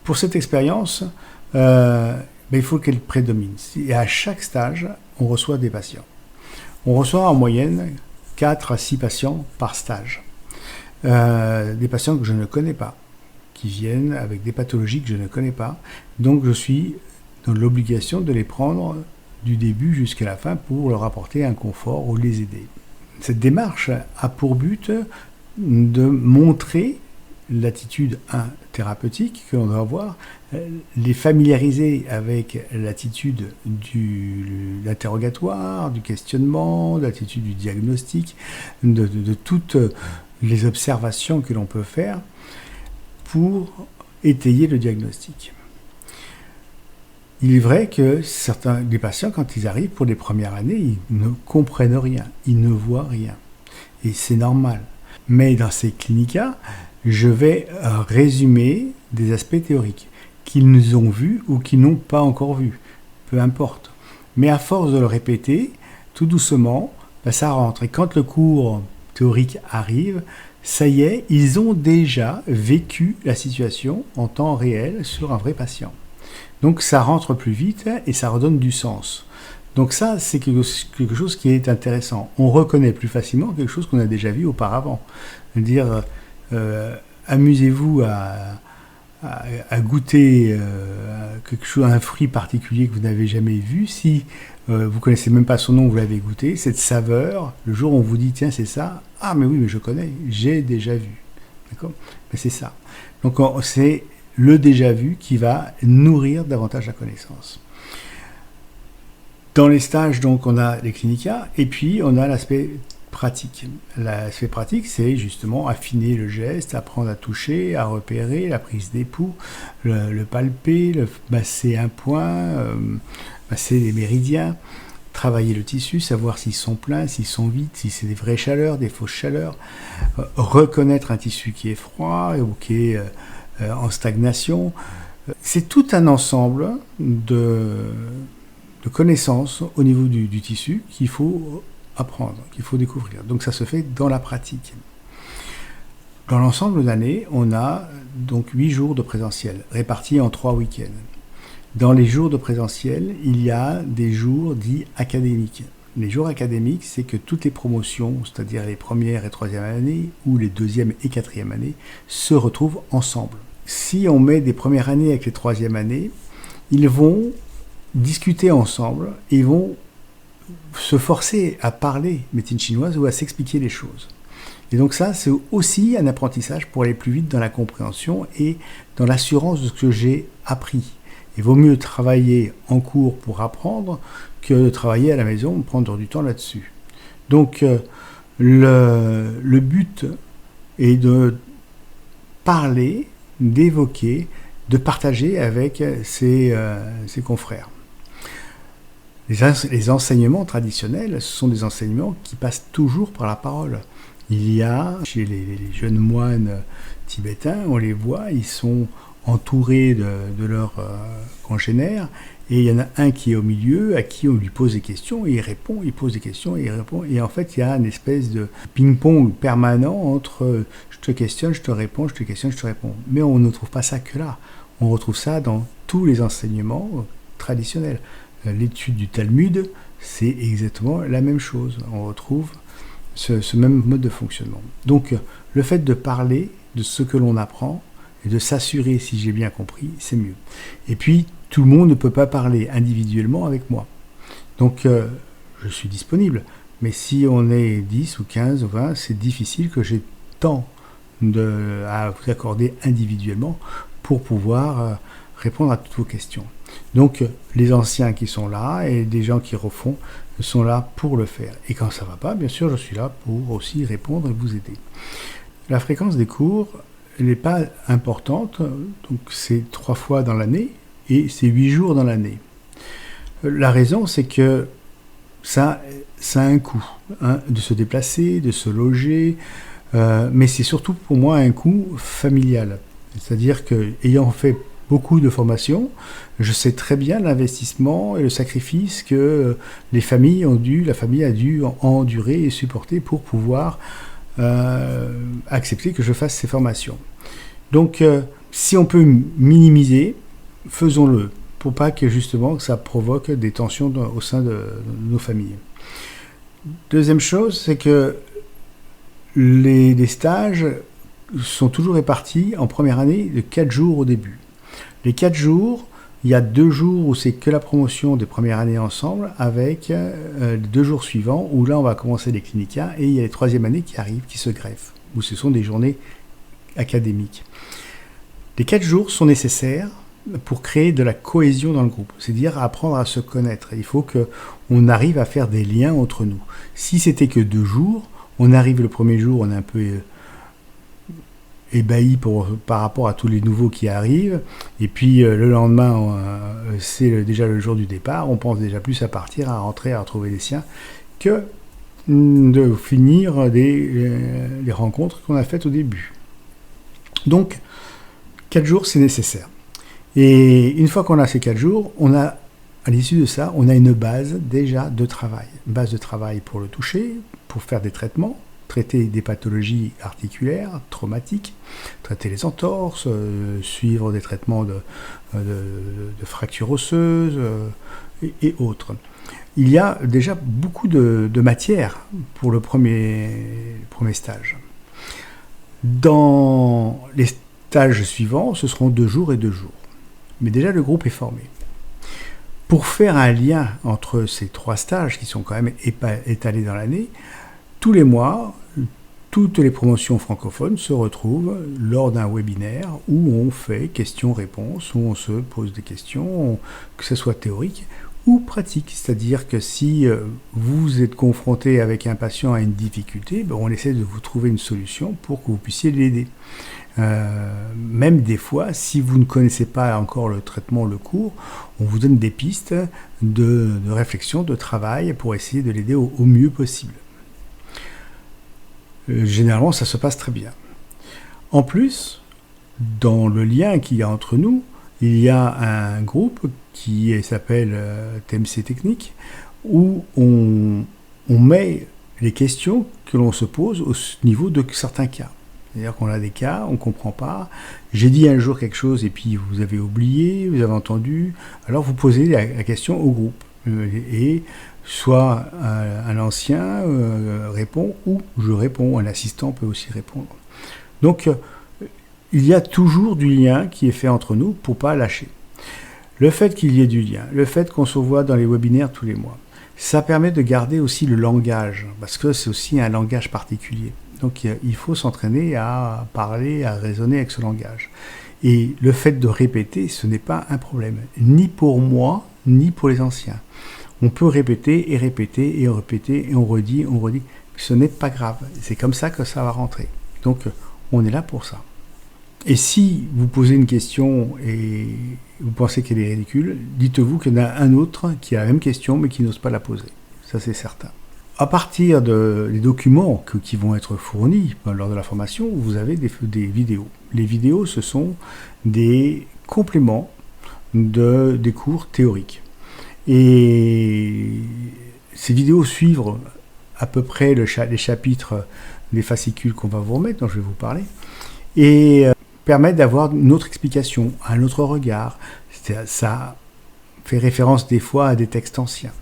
Speaker 1: Pour cette expérience, il faut qu'elle prédomine. Et à chaque stage, on reçoit des patients. On reçoit en moyenne 4 à 6 patients par stage. Des patients que je ne connais pas, qui viennent avec des pathologies que je ne connais pas. Donc je suis dans l'obligation de les prendre du début jusqu'à la fin pour leur apporter un confort ou les aider. Cette démarche a pour but de montrer l'attitude thérapeutique que l'on doit avoir, les familiariser avec l'attitude de l'interrogatoire, du questionnement, l'attitude du diagnostic, de toutes les observations que l'on peut faire pour étayer le diagnostic. Il est vrai que certains des patients, quand ils arrivent pour les premières années, ils ne comprennent rien, ils ne voient rien. Et c'est normal. Mais dans ces clinicas, je vais résumer des aspects théoriques qu'ils ont vus ou qu'ils n'ont pas encore vus. Peu importe. Mais à force de le répéter, tout doucement, ça rentre. Et quand le cours théorique arrive, ça y est, ils ont déjà vécu la situation en temps réel sur un vrai patient. Donc ça rentre plus vite et ça redonne du sens. Donc ça, c'est quelque chose qui est intéressant. On reconnaît plus facilement quelque chose qu'on a déjà vu auparavant. Dire, amusez-vous à goûter quelque chose, un fruit particulier que vous n'avez jamais vu. Si vous connaissez même pas son nom, vous l'avez goûté, cette saveur, le jour où on vous dit tiens c'est ça, ah mais oui mais je connais, j'ai déjà vu, d'accord. Mais c'est ça. Donc c'est le déjà vu qui va nourrir davantage la connaissance. Dans les stages, donc, on a les clinicas et puis on a l'aspect pratique. L'aspect pratique, c'est justement affiner le geste, apprendre à toucher, à repérer, la prise d'époux, le palper, le masser un point, masser les méridiens, travailler le tissu, savoir s'ils sont pleins, s'ils sont vides, si c'est des vraies chaleurs, des fausses chaleurs, reconnaître un tissu qui est froid ou qui est en stagnation. C'est tout un ensemble de connaissances au niveau du tissu qu'il faut apprendre, qu'il faut découvrir. Donc ça se fait dans la pratique. Dans l'ensemble de l'année, on a donc 8 jours de présentiel, répartis en 3 week-ends. Dans les jours de présentiel, il y a des jours dits académiques. Les jours académiques, c'est que toutes les promotions, c'est-à-dire les premières et troisième années, ou les deuxième et quatrième années, se retrouvent ensemble. Si on met des premières années avec les troisième années, ils vont discuter ensemble et ils vont se forcer à parler médecine chinoise ou à s'expliquer les choses. Et donc ça, c'est aussi un apprentissage pour aller plus vite dans la compréhension et dans l'assurance de ce que j'ai appris. Il vaut mieux travailler en cours pour apprendre que de travailler à la maison, prendre du temps là-dessus. Donc le but est de parler, d'évoquer, de partager avec ses confrères. Les enseignements traditionnels, ce sont des enseignements qui passent toujours par la parole. Il y a, chez les jeunes moines tibétains, on les voit, ils sont entourés de leurs congénères, et il y en a un qui est au milieu, à qui on lui pose des questions, et il répond, il pose des questions, et il répond. Et en fait, il y a une espèce de ping-pong permanent entre je te questionne, je te réponds, je te questionne, je te réponds. Mais on ne trouve pas ça que là. On retrouve ça dans tous les enseignements traditionnels. L'étude du Talmud, c'est exactement la même chose. On retrouve ce même mode de fonctionnement. Donc, le fait de parler de ce que l'on apprend et de s'assurer si j'ai bien compris, c'est mieux. Et puis, tout le monde ne peut pas parler individuellement avec moi. Donc, je suis disponible. Mais si on est 10 ou 15 ou 20, c'est difficile que j'ai tant à vous accorder individuellement pour pouvoir répondre à toutes vos questions. Donc, les anciens qui sont là et des gens qui refont sont là pour le faire. Et quand ça ne va pas, bien sûr, je suis là pour aussi répondre et vous aider. La fréquence des cours, elle n'est pas importante, donc c'est 3 fois dans l'année et c'est 8 jours dans l'année. La raison, c'est que ça a un coût, hein, de se déplacer, de se loger, mais c'est surtout pour moi un coût familial. C'est-à-dire que, ayant fait beaucoup de formations, je sais très bien l'investissement et le sacrifice que la famille a dû endurer et supporter pour pouvoir accepter que je fasse ces formations. Donc, si on peut minimiser, faisons-le, pour pas que justement ça provoque des tensions au sein de nos familles. Deuxième chose, c'est que les stages sont toujours répartis en première année de 4 jours au début. Les 4 jours, il y a 2 jours où c'est que la promotion des premières années ensemble, avec les 2 jours suivants où là on va commencer les clinicas et il y a les 3e années qui arrivent, qui se greffent, où ce sont des journées académiques. Les 4 jours sont nécessaires pour créer de la cohésion dans le groupe, c'est-à-dire apprendre à se connaître. Il faut qu'on arrive à faire des liens entre nous. Si c'était que 2 jours, on arrive le premier jour, on est un peu ébahi par rapport à tous les nouveaux qui arrivent, et puis le lendemain, c'est déjà le jour du départ, on pense déjà plus à partir, à rentrer, à retrouver les siens, que de finir les rencontres qu'on a faites au début. Donc, 4 jours, c'est nécessaire. Et une fois qu'on a ces 4 jours, à l'issue de ça, on a une base déjà de travail. Une base de travail pour le toucher, pour faire des traitements traiter des pathologies articulaires, traumatiques, traiter les entorses, suivre des traitements de fractures osseuses et autres. Il y a déjà beaucoup de matière pour le premier stage. Dans les stages suivants, ce seront 2 jours et 2 jours. Mais déjà, le groupe est formé. Pour faire un lien entre ces 3 stages qui sont quand même étalés dans l'année, tous les mois, toutes les promotions francophones se retrouvent lors d'un webinaire où on fait questions-réponses, où on se pose des questions, que ce soit théorique ou pratique. C'est-à-dire que si vous êtes confronté avec un patient à une difficulté, on essaie de vous trouver une solution pour que vous puissiez l'aider. Même des fois, si vous ne connaissez pas encore le traitement, le cours, on vous donne des pistes de réflexion, de travail pour essayer de l'aider au mieux possible. Généralement, ça se passe très bien. En plus, dans le lien qu'il y a entre nous, il y a un groupe qui s'appelle TMC Technique, où on met les questions que l'on se pose au niveau de certains cas. C'est-à-dire qu'on a des cas, on ne comprend pas. J'ai dit un jour quelque chose et puis vous avez oublié, vous avez entendu. Alors vous posez la question au groupe. Et soit un ancien répond ou je réponds, un assistant peut aussi répondre. Donc il y a toujours du lien qui est fait entre nous pour ne pas lâcher. Le fait qu'il y ait du lien, le fait qu'on se voit dans les webinaires tous les mois, ça permet de garder aussi le langage, parce que c'est aussi un langage particulier. Donc il faut s'entraîner à parler, à raisonner avec ce langage. Et le fait de répéter, ce n'est pas un problème, ni pour moi, ni pour les anciens. On peut répéter et répéter et répéter et on redit. Ce n'est pas grave. C'est comme ça que ça va rentrer. Donc, on est là pour ça. Et si vous posez une question et vous pensez qu'elle est ridicule, dites-vous qu'il y en a un autre qui a la même question mais qui n'ose pas la poser. Ça, c'est certain. À partir des documents qui vont être fournis lors de la formation, vous avez des vidéos. Les vidéos, ce sont des compléments des cours théoriques. Et ces vidéos suivent à peu près les chapitres des fascicules qu'on va vous remettre, dont je vais vous parler, et permettent d'avoir une autre explication, un autre regard. Ça fait référence des fois à des textes anciens.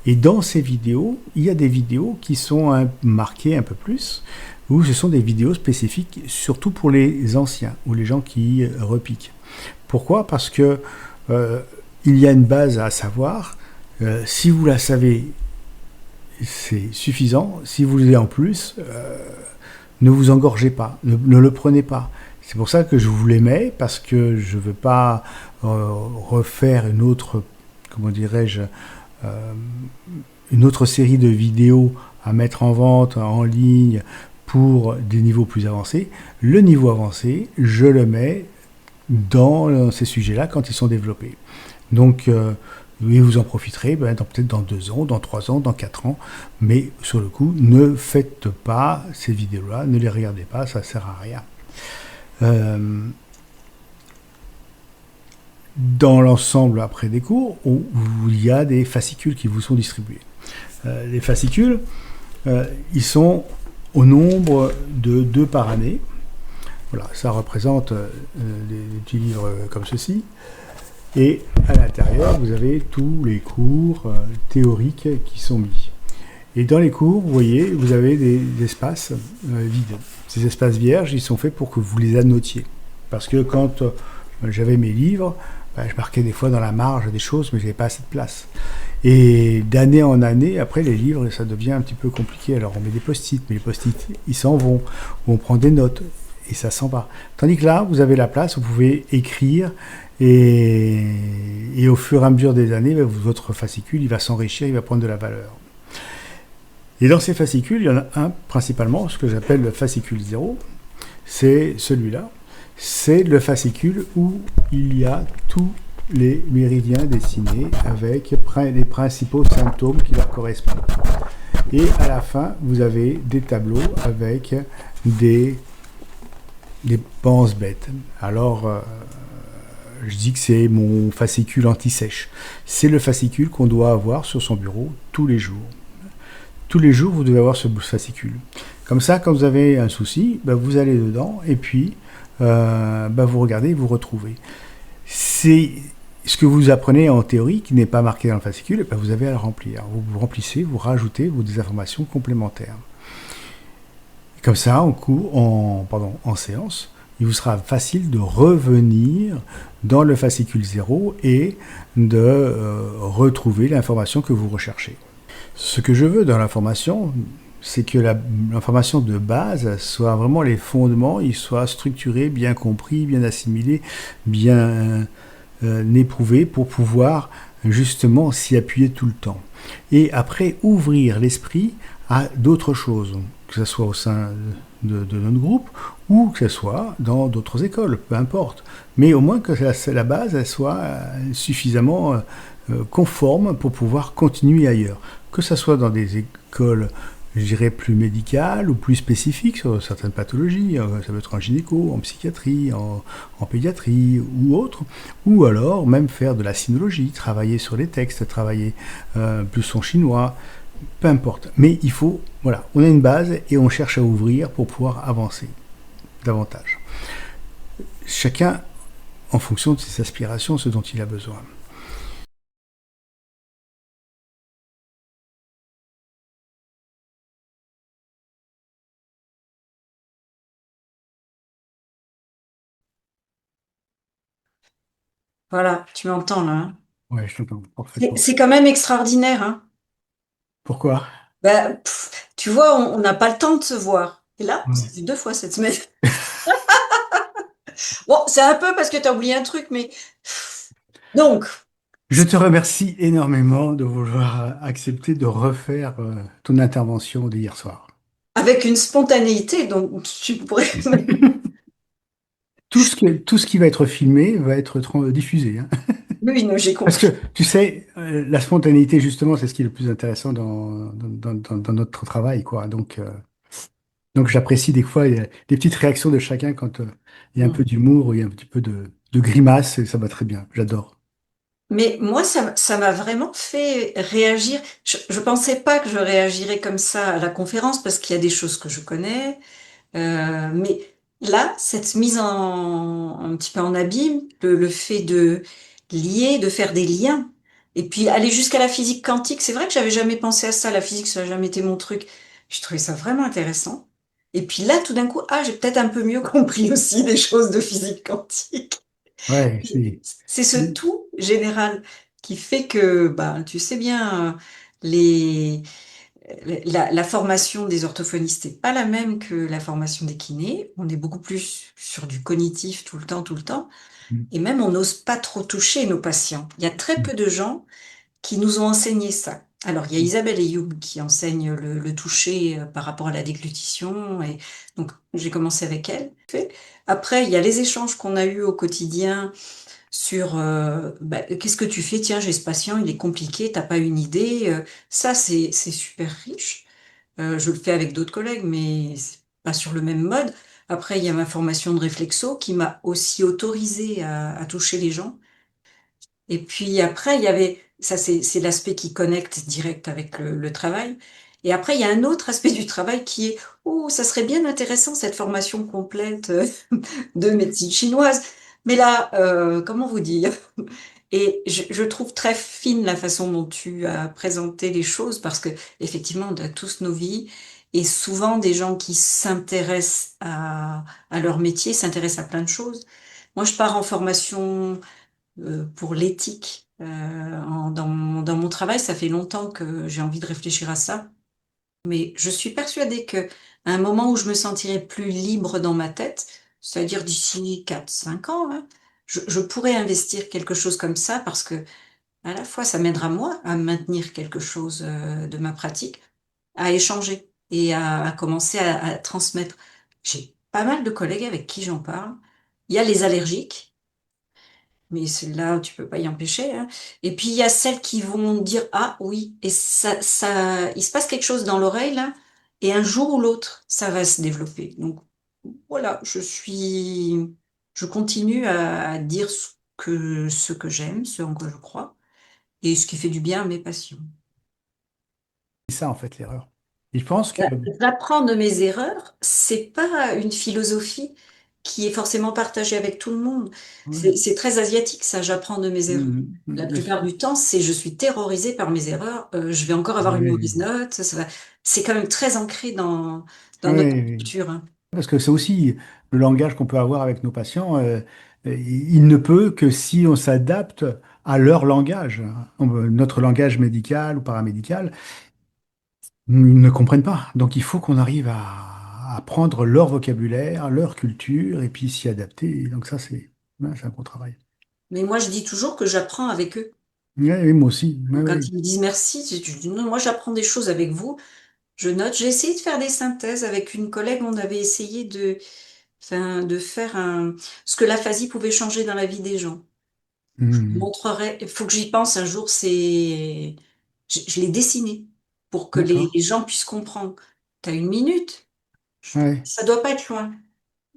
Speaker 1: Et dans ces vidéos, il y a des vidéos qui sont marquées un peu plus, où ce sont des vidéos spécifiques, surtout pour les anciens, ou les gens qui repiquent. Pourquoi ? Parce que il y a une base à savoir. Si vous la savez, c'est suffisant. Si vous l'avez en plus, ne vous engorgez pas, ne le prenez pas. C'est pour ça que je vous les mets, parce que je ne veux pas refaire une autre, une autre série de vidéos à mettre en vente, en ligne, pour des niveaux plus avancés. Le niveau avancé, je le mets dans ces sujets-là quand ils sont développés. Donc, vous en profiterez peut-être dans 2 ans, dans 3 ans, dans 4 ans. Mais sur le coup, ne faites pas ces vidéos-là, ne les regardez pas, ça ne sert à rien. Dans l'ensemble après des cours, il y a des fascicules qui vous sont distribués. Les fascicules, ils sont au nombre de 2 par année. Voilà, ça représente des petits livres comme ceci. Et à l'intérieur, vous avez tous les cours théoriques qui sont mis. Et dans les cours, vous voyez, vous avez des espaces vides. Ces espaces vierges, ils sont faits pour que vous les annotiez. Parce que quand j'avais mes livres, je marquais des fois dans la marge des choses, mais je n'avais pas assez de place. Et d'année en année, après les livres, ça devient un petit peu compliqué. Alors on met des post-it, mais les post-it, ils s'en vont. Ou on prend des notes, et ça s'en va. Tandis que là, vous avez la place, vous pouvez écrire, et au fur et à mesure des années, votre fascicule, il va s'enrichir, il va prendre de la valeur. Et dans ces fascicules, il y en a un principalement, ce que j'appelle le fascicule 0, c'est celui-là. C'est le fascicule où il y a tous les méridiens dessinés avec les principaux symptômes qui leur correspondent. Et à la fin, vous avez des tableaux avec des penses-bêtes. Alors, je dis que c'est mon fascicule anti-sèche. C'est le fascicule qu'on doit avoir sur son bureau tous les jours. Tous les jours, vous devez avoir ce fascicule. Comme ça, quand vous avez un souci, ben, vous allez dedans et puis ben, vous regardez, vous retrouvez. C'est ce que vous apprenez en théorie qui n'est pas marqué dans le fascicule, et ben, vous avez à le remplir. Vous remplissez, vous rajoutez vos des informations complémentaires. Et comme ça, en séance, il vous sera facile de revenir dans le fascicule zéro et de retrouver l'information que vous recherchez. Ce que je veux dans l'information, c'est que l'information de base soit vraiment les fondements, il soit structuré, bien compris, bien assimilé, bien éprouvés pour pouvoir justement s'y appuyer tout le temps. Et après, ouvrir l'esprit à d'autres choses, que ce soit au sein de notre groupe ou que ce soit dans d'autres écoles, peu importe. Mais au moins que la base elle soit suffisamment conforme pour pouvoir continuer ailleurs. Que ce soit dans des écoles je dirais plus médicales ou plus spécifiques sur certaines pathologies, ça peut être en gynéco, en psychiatrie, en pédiatrie ou autre, ou alors même faire de la sinologie, travailler sur les textes, travailler plus en chinois, peu importe. Mais il faut, voilà, on a une base et on cherche à ouvrir pour pouvoir avancer davantage. Chacun en fonction de ses aspirations, ce dont il a besoin.
Speaker 2: Voilà, tu m'entends là, hein.
Speaker 1: Ouais, je t'entends
Speaker 2: C'est
Speaker 1: parfaitement.
Speaker 2: c'est quand même extraordinaire, hein.
Speaker 1: Pourquoi?
Speaker 2: Ben, tu vois, on n'a pas le temps de se voir. Et là, on s'est
Speaker 1: Ouais.
Speaker 2: vu 2 fois cette semaine. Bon, c'est un peu parce que tu as oublié un truc, mais donc,
Speaker 1: Je te remercie énormément de vouloir accepter de refaire ton intervention d'hier soir.
Speaker 2: avec une spontanéité, donc tu pourrais.
Speaker 1: Tout ce qui va être filmé va être diffusé, hein.
Speaker 2: Oui, non, j'ai
Speaker 1: Parce que,
Speaker 2: compris.
Speaker 1: tu sais, la spontanéité, justement, c'est ce qui est le plus intéressant dans notre travail, quoi. Donc j'apprécie des fois les petites réactions de chacun quand il y a un peu d'humour ou il y a un petit peu de grimace, et ça va très bien. J'adore.
Speaker 2: Mais moi, ça m'a vraiment fait réagir. Je pensais pas que je réagirais comme ça à la conférence parce qu'il y a des choses que je connais. Mais là, cette mise un petit peu en abîme, le fait de lier, de faire des liens, et puis aller jusqu'à la physique quantique, c'est vrai que j'avais jamais pensé à ça, la physique, ça n'a jamais été mon truc. Je trouvais ça vraiment intéressant. Et puis là, tout d'un coup, ah, j'ai peut-être un peu mieux compris aussi des choses de physique quantique.
Speaker 1: Ouais, c'est...
Speaker 2: C'est ce tout général qui fait que, bah, tu sais bien, les la formation des orthophonistes n'est pas la même que la formation des kinés. On est beaucoup plus sur du cognitif tout le temps, tout le temps. Et même, on n'ose pas trop toucher nos patients. Il y a très peu de gens qui nous ont enseigné ça. Alors, il y a Isabelle Ayoub qui enseigne le toucher par rapport à la déglutition. Et donc, j'ai commencé avec elle. Après, il y a les échanges qu'on a eus au quotidien sur bah, qu'est-ce que tu fais? Tiens, j'ai ce patient, il est compliqué, t'as pas une idée. Ça, c'est super riche. Je le fais avec d'autres collègues, mais c'est pas sur le même mode. Après, il y a ma formation de réflexo qui m'a aussi autorisée à toucher les gens. Et puis après, il y avait, ça c'est l'aspect qui connecte direct avec le travail. Et après, il y a un autre aspect du travail qui est, oh, ça serait bien intéressant cette formation complète de médecine chinoise. Mais là, comment vous dire? Et je trouve très fine la façon dont tu as présenté les choses parce que effectivement, on a tous nos vies et souvent des gens qui s'intéressent à leur métier s'intéressent à plein de choses. Moi, je pars en formation pour l'éthique dans mon travail. Ça fait longtemps que j'ai envie de réfléchir à ça, mais je suis persuadée que à un moment où je me sentirai plus libre dans ma tête, c'est-à-dire d'ici 4 5 ans, hein, je pourrais investir quelque chose comme ça parce que à la fois, ça m'aidera moi à maintenir quelque chose de ma pratique, à échanger et à commencer à transmettre. J'ai pas mal de collègues avec qui j'en parle. Il y a les allergiques, mais celles-là, tu peux pas y empêcher, hein. Et puis il y a celles qui vont dire ah oui, et il se passe quelque chose dans l'oreille là, et un jour ou l'autre, ça va se développer. Donc voilà, je continue à dire ce que j'aime, ce en quoi je crois et ce qui fait du bien à mes patients.
Speaker 1: ça, en fait, l'erreur. Je pense que
Speaker 2: J'apprends de mes erreurs, c'est pas une philosophie qui est forcément partagée avec tout le monde.
Speaker 1: ouais,
Speaker 2: C'est très asiatique, ça, j'apprends de mes erreurs. La plupart du temps, c'est je suis terrorisée par mes erreurs, je vais encore avoir une
Speaker 1: ouais,
Speaker 2: mauvaise note. C'est quand même très ancré dans notre
Speaker 1: ouais.
Speaker 2: culture, hein.
Speaker 1: Parce que c'est aussi le langage qu'on peut avoir avec nos patients. Il ne peut que si on s'adapte à leur langage. Notre langage médical ou paramédical, ils ne comprennent pas. Donc il faut qu'on arrive à prendre leur vocabulaire, leur culture et puis s'y adapter. Donc ça, ouais, c'est un gros travail.
Speaker 2: Mais moi, je dis toujours que j'apprends avec eux.
Speaker 1: Ouais, oui, moi aussi. Ouais,
Speaker 2: Donc, quand
Speaker 1: ouais.
Speaker 2: ils me disent merci, je dis non, moi, j'apprends des choses avec vous. Je note. J'ai essayé de faire des synthèses avec une collègue. On avait essayé enfin, de faire ce que l'aphasie pouvait changer dans la vie des gens. Je vous
Speaker 1: Mhm.
Speaker 2: montrerai. Il faut que j'y pense un jour. Je l'ai dessiné pour que
Speaker 1: D'accord.
Speaker 2: les gens puissent comprendre. T'as une minute.
Speaker 1: Ouais.
Speaker 2: Ça doit pas être loin.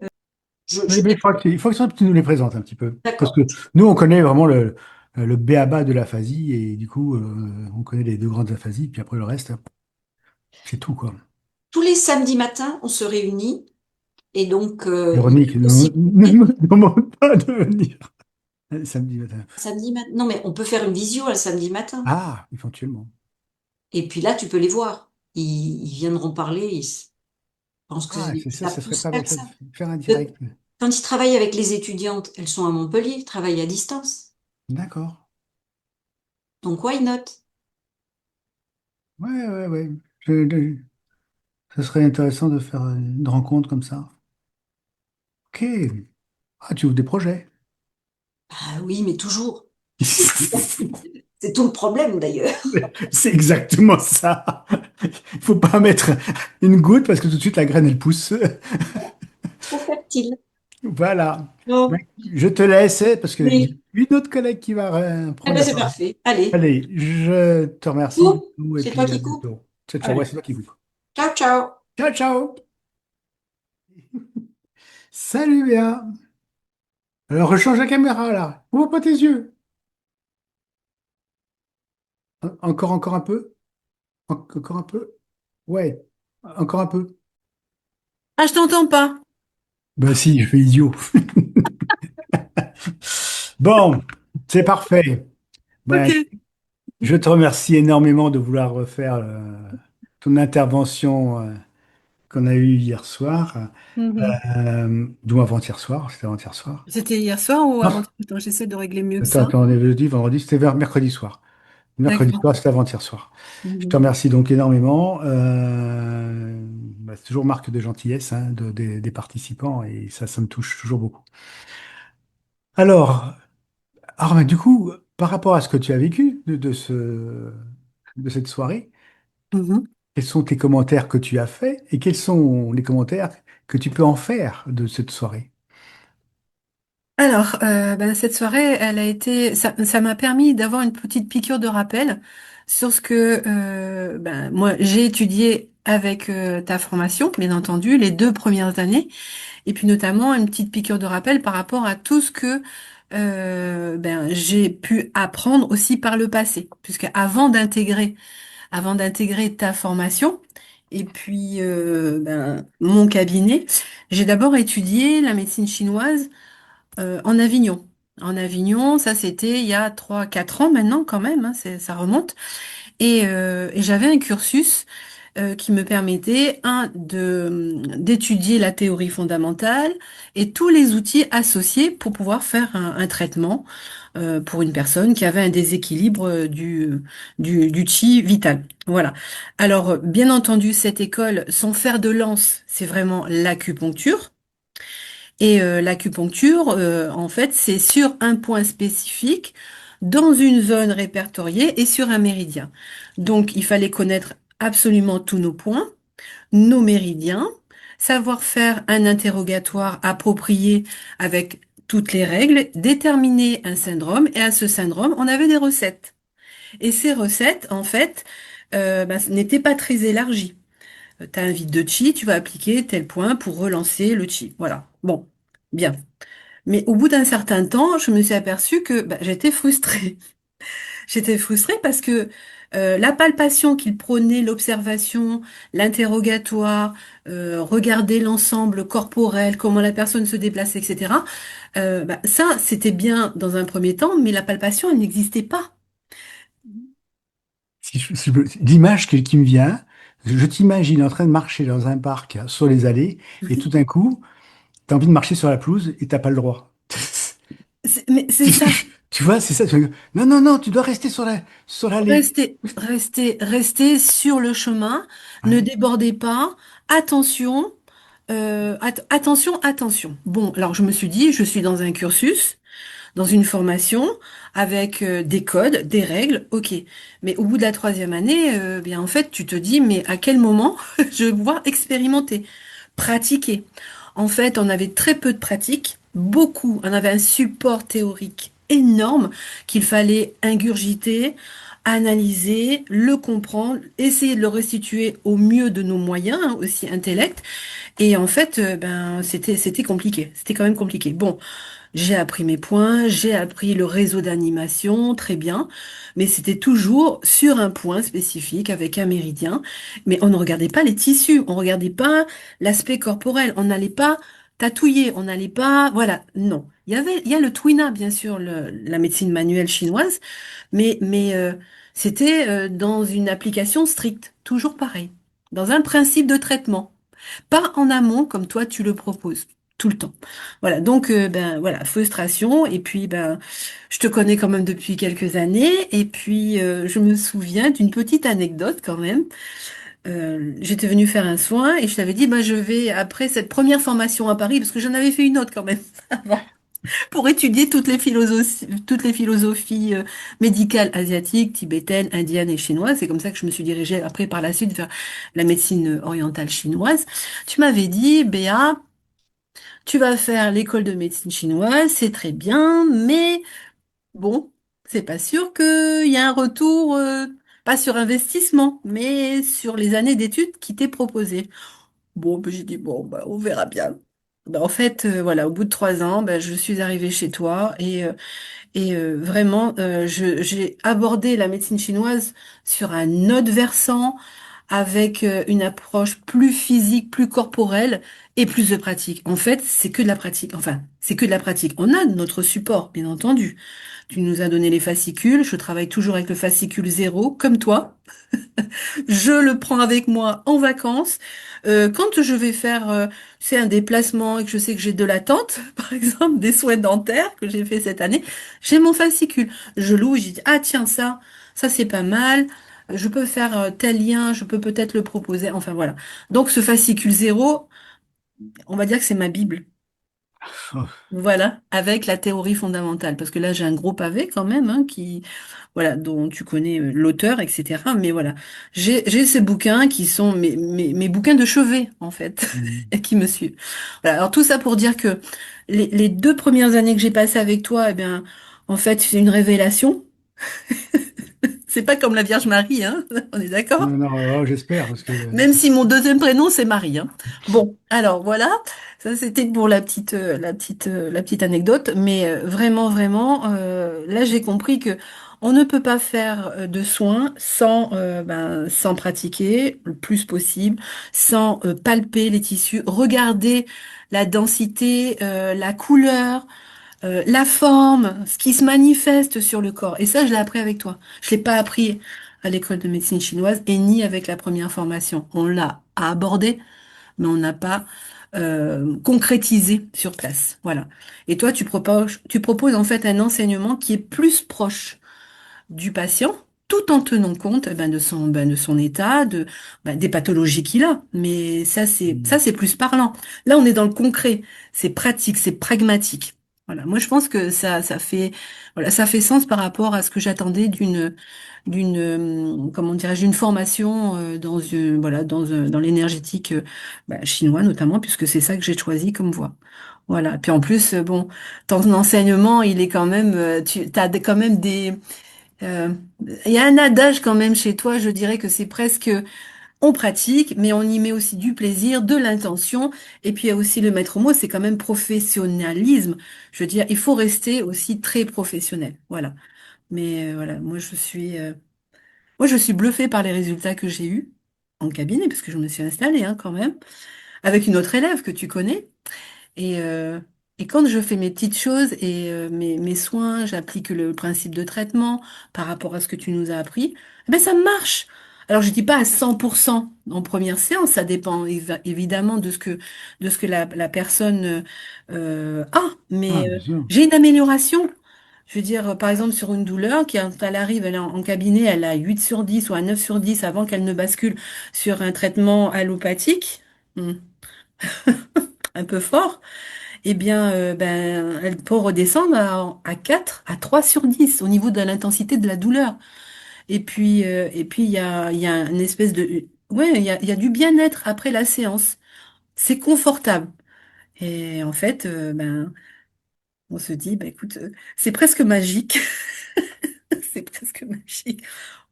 Speaker 1: Oui, mais il faut que tu nous les présentes un petit peu. Parce que
Speaker 2: D'accord.
Speaker 1: nous, on connaît vraiment le b.a.-ba de l'aphasie et du coup, on connaît les deux grandes aphasies, puis après le reste, c'est tout, quoi.
Speaker 2: Tous les samedis matins, on se réunit et donc il y a
Speaker 1: Véronique,
Speaker 2: une
Speaker 1: ne
Speaker 2: possibilité.
Speaker 1: me demande pas de venir samedi matin.
Speaker 2: Samedi matin. Non, mais on peut faire une visio un samedi matin.
Speaker 1: Ah, éventuellement.
Speaker 2: Et puis là, tu peux les voir. Ils viendront parler. Je pense que
Speaker 1: Ah, c'est ça,
Speaker 2: ça
Speaker 1: ça serait
Speaker 2: pousse
Speaker 1: pas
Speaker 2: vers
Speaker 1: bête
Speaker 2: ça.
Speaker 1: de faire un
Speaker 2: Euh,
Speaker 1: direct.
Speaker 2: Quand ils travaillent avec les étudiantes, elles sont à Montpellier, ils travaillent à distance.
Speaker 1: D'accord.
Speaker 2: Donc, why not?
Speaker 1: Ouais, ouais, ouais. Je- Ça serait intéressant de faire une rencontre comme ça. Ok. Ah, tu ouvres des projets.
Speaker 2: Ah oui, mais toujours. C'est tout le problème d'ailleurs.
Speaker 1: C'est exactement ça. Il faut pas mettre une goutte parce que tout de suite la graine elle pousse.
Speaker 2: Trop fertile.
Speaker 1: Voilà.
Speaker 2: Bon,
Speaker 1: Ouais, je te laisse parce que j'ai
Speaker 2: oui.
Speaker 1: une autre collègue qui va
Speaker 2: Eh
Speaker 1: prendre
Speaker 2: ben,
Speaker 1: la
Speaker 2: c'est
Speaker 1: parole.
Speaker 2: parfait. Allez,
Speaker 1: Allez, je te remercie
Speaker 2: coupe.
Speaker 1: beaucoup et
Speaker 2: C'est toi
Speaker 1: puis à
Speaker 2: qui coupe.
Speaker 1: bientôt. Ciao, ciao. Ouais,
Speaker 2: Allez.
Speaker 1: c'est toi qui vous.
Speaker 2: Ciao, ciao.
Speaker 1: Ciao, ciao. Salut Béa. Alors, rechange la caméra là. Ouvre pas tes yeux. Encore un peu. Encore un peu. Ouais. Encore un peu.
Speaker 3: Ah, je t'entends pas.
Speaker 1: Bah si, je fais idiot. Bon, c'est parfait. Ben,
Speaker 3: Ok.
Speaker 1: je te remercie énormément de vouloir refaire ton intervention qu'on a eue hier soir,
Speaker 3: Mhm.
Speaker 1: ou avant-hier soir, c'était avant-hier soir.
Speaker 3: C'était hier soir ou
Speaker 1: Non,
Speaker 3: avant? Attends, j'essaie de régler mieux que
Speaker 1: attends,
Speaker 3: ça.
Speaker 1: attends, on est jeudi, vendredi, c'était vers mercredi soir. Mercredi
Speaker 3: D'accord.
Speaker 1: soir, c'était avant-hier soir. Je te
Speaker 3: Mhm.
Speaker 1: remercie donc énormément. C'est toujours marque de gentillesse hein, des participants et ça me touche toujours beaucoup. Alors, ben, du coup, par rapport à ce que tu as vécu de cette soirée,
Speaker 3: Mhm.
Speaker 1: quels sont tes commentaires que tu as faits et quels sont les commentaires que tu peux en faire de cette soirée?
Speaker 3: Alors, ben, cette soirée, elle a été, ça m'a permis d'avoir une petite piqûre de rappel sur ce que, ben, moi, j'ai étudié avec ta formation, bien entendu, les 2 premières années, et puis notamment une petite piqûre de rappel par rapport à tout ce que ben, j'ai pu apprendre aussi par le passé, puisque avant d'intégrer ta formation et puis ben, mon cabinet, j'ai d'abord étudié la médecine chinoise en Avignon. En Avignon, ça c'était il y a 3, 4 ans maintenant quand même, hein, ça remonte. Et j'avais un cursus qui me permettait, d'étudier la théorie fondamentale et tous les outils associés pour pouvoir faire un traitement pour une personne qui avait un déséquilibre du chi vital. Voilà. Alors, bien entendu, cette école, son fer de lance, c'est vraiment l'acupuncture. Et l'acupuncture, en fait, c'est sur un point spécifique, dans une zone répertoriée et sur un méridien. Donc, il fallait connaître absolument tous nos points, nos méridiens, savoir faire un interrogatoire approprié avec toutes les règles, déterminer un syndrome, et à ce syndrome, on avait des recettes. Et ces recettes, en fait, ben, n'étaient pas très élargies. Tu as un vide de chi, tu vas appliquer tel point pour relancer le chi. Voilà. Bon, bien. Mais au bout d'un certain temps, je me suis aperçue que ben, j'étais frustrée. J'étais frustrée parce que La palpation qu'il prônait, l'observation, l'interrogatoire, regarder l'ensemble corporel, comment la personne se déplace, etc. Ça, c'était bien dans un premier temps, mais la palpation, elle n'existait pas.
Speaker 1: L'image qui me vient, je t'imagine en train de marcher dans un parc sur les allées, et tout d'un coup, tu as envie de marcher sur la pelouse et t'as pas le droit.
Speaker 3: Mais c'est ça.
Speaker 1: Tu vois, c'est ça. Non, non, non, tu dois rester sur l'allée.
Speaker 3: Restez sur le chemin, ne
Speaker 1: Ouais.
Speaker 3: débordez pas, attention, attention. Bon, alors je me suis dit, je suis dans un cursus, dans une formation, avec des codes, des règles, ok. Mais au bout de la troisième année, bien en fait, tu te dis, mais à quel moment je vais pouvoir expérimenter, pratiquer? En fait, on avait très peu de pratique, beaucoup. On avait un support théorique énorme qu'il fallait ingurgiter, analyser, le comprendre, essayer de le restituer au mieux de nos moyens, hein, aussi intellect. Et en fait, c'était compliqué. C'était quand même compliqué. Bon, j'ai appris mes points, j'ai appris le réseau d'animation, très bien, mais c'était toujours sur un point spécifique avec un méridien. Mais on ne regardait pas les tissus, on regardait pas l'aspect corporel, on n'allait pas tatouiller, on n'allait pas, voilà, non. Il y a le Twina, bien sûr, la médecine manuelle chinoise, mais c'était dans une application stricte, toujours pareil, dans un principe de traitement. Pas en amont comme toi tu le proposes tout le temps. Voilà, donc voilà, frustration et puis je te connais quand même depuis quelques années et puis je me souviens d'une petite anecdote quand même. J'étais venue faire un soin et je t'avais dit je vais après cette première formation à Paris parce que j'en avais fait une autre quand même avant pour étudier toutes les philosophies médicales asiatiques, tibétaines, indiennes et chinoises. C'est comme ça que je me suis dirigée après par la suite vers la médecine orientale chinoise. Tu m'avais dit, Béa, tu vas faire l'école de médecine chinoise, c'est très bien, mais bon, c'est pas sûr qu'il y a un retour, pas sur investissement, mais sur les années d'études qui t'est proposées. Bon, j'ai dit, bon, on verra bien. En fait, voilà, au bout de 3 ans, je suis arrivée chez toi et vraiment, j'ai abordé la médecine chinoise sur un autre versant, avec une approche plus physique, plus corporelle et plus de pratique. En fait, c'est que de la pratique. Enfin, c'est que de la pratique. On a notre support, bien entendu. Tu nous as donné les fascicules. Je travaille toujours avec le fascicule zéro, comme toi. Je le prends avec moi en vacances. Quand je vais faire, c'est un déplacement et que je sais que j'ai de l'attente, par exemple des soins dentaires que j'ai fait cette année, j'ai mon fascicule. Je loue, je dis ah tiens ça c'est pas mal. Je peux faire tel lien, je peux peut-être le proposer. Enfin voilà. Donc ce fascicule zéro, on va dire que c'est ma Bible.
Speaker 1: Oh.
Speaker 3: Voilà, avec la théorie fondamentale, parce que là j'ai un gros pavé quand même, hein, voilà, dont tu connais l'auteur, etc. Mais voilà, j'ai ces bouquins qui sont mes bouquins de chevet en fait,
Speaker 1: Mm.
Speaker 3: et qui me suivent. Voilà, alors tout ça pour dire que les 2 premières années que j'ai passées avec toi, eh bien, en fait, c'est une révélation. C'est pas comme la Vierge Marie, hein, on est d'accord?
Speaker 1: Non, non, oh, j'espère, parce que
Speaker 3: Même si mon deuxième prénom c'est Marie, hein. Bon, alors voilà, ça c'était pour la petite anecdote, mais vraiment, là j'ai compris que on ne peut pas faire de soins sans pratiquer le plus possible, sans palper les tissus, regarder la densité, la couleur, la forme, ce qui se manifeste sur le corps. Et ça, je l'ai appris avec toi. Je l'ai pas appris à l'école de médecine chinoise et ni avec la première formation. On l'a abordé, mais on n'a pas concrétisé sur place. Voilà. Et toi, tu proposes en fait un enseignement qui est plus proche du patient, tout en tenant compte de son état, des pathologies qu'il a. Mais ça, c'est plus parlant. Là, on est dans le concret. C'est pratique, c'est pragmatique. Voilà. Moi, je pense que voilà, ça fait sens par rapport à ce que j'attendais comment dirais-je, d'une formation voilà, dans l'énergétique chinois notamment, puisque c'est ça que j'ai choisi comme voie. Voilà. Puis en plus, bon, ton enseignement, il est quand même, tu as quand même euh, il y a un adage quand même chez toi, je dirais que c'est presque on pratique, mais on y met aussi du plaisir, de l'intention, et puis il y a aussi le maître mot, c'est quand même professionnalisme. Je veux dire, il faut rester aussi très professionnel. Voilà. Mais voilà, moi je suis Moi, je suis bluffée par les résultats que j'ai eus en cabinet, parce que je me suis installée quand même, avec une autre élève que tu connais. Et, euh, et quand je fais mes petites choses et mes soins, j'applique le principe de traitement par rapport à ce que tu nous as appris, eh ben ça marche. Alors je dis pas à 100% en première séance, ça dépend évidemment de ce que la personne a,
Speaker 1: Ah,
Speaker 3: mais
Speaker 1: bien sûr.
Speaker 3: j'ai une amélioration. Je veux dire, par exemple, sur une douleur, quand elle arrive, elle est en cabinet, elle a 8 sur 10 ou un 9 sur 10 avant qu'elle ne bascule sur un traitement allopathique, un peu fort. Eh bien, ben, elle peut redescendre à 4, à 3 sur 10 au niveau de l'intensité de la douleur. Et puis il y a une espèce de... Ouais, il y a du bien-être après la séance. C'est confortable. Et en fait, ben, on se dit, ben, écoute, c'est presque magique. C'est presque magique.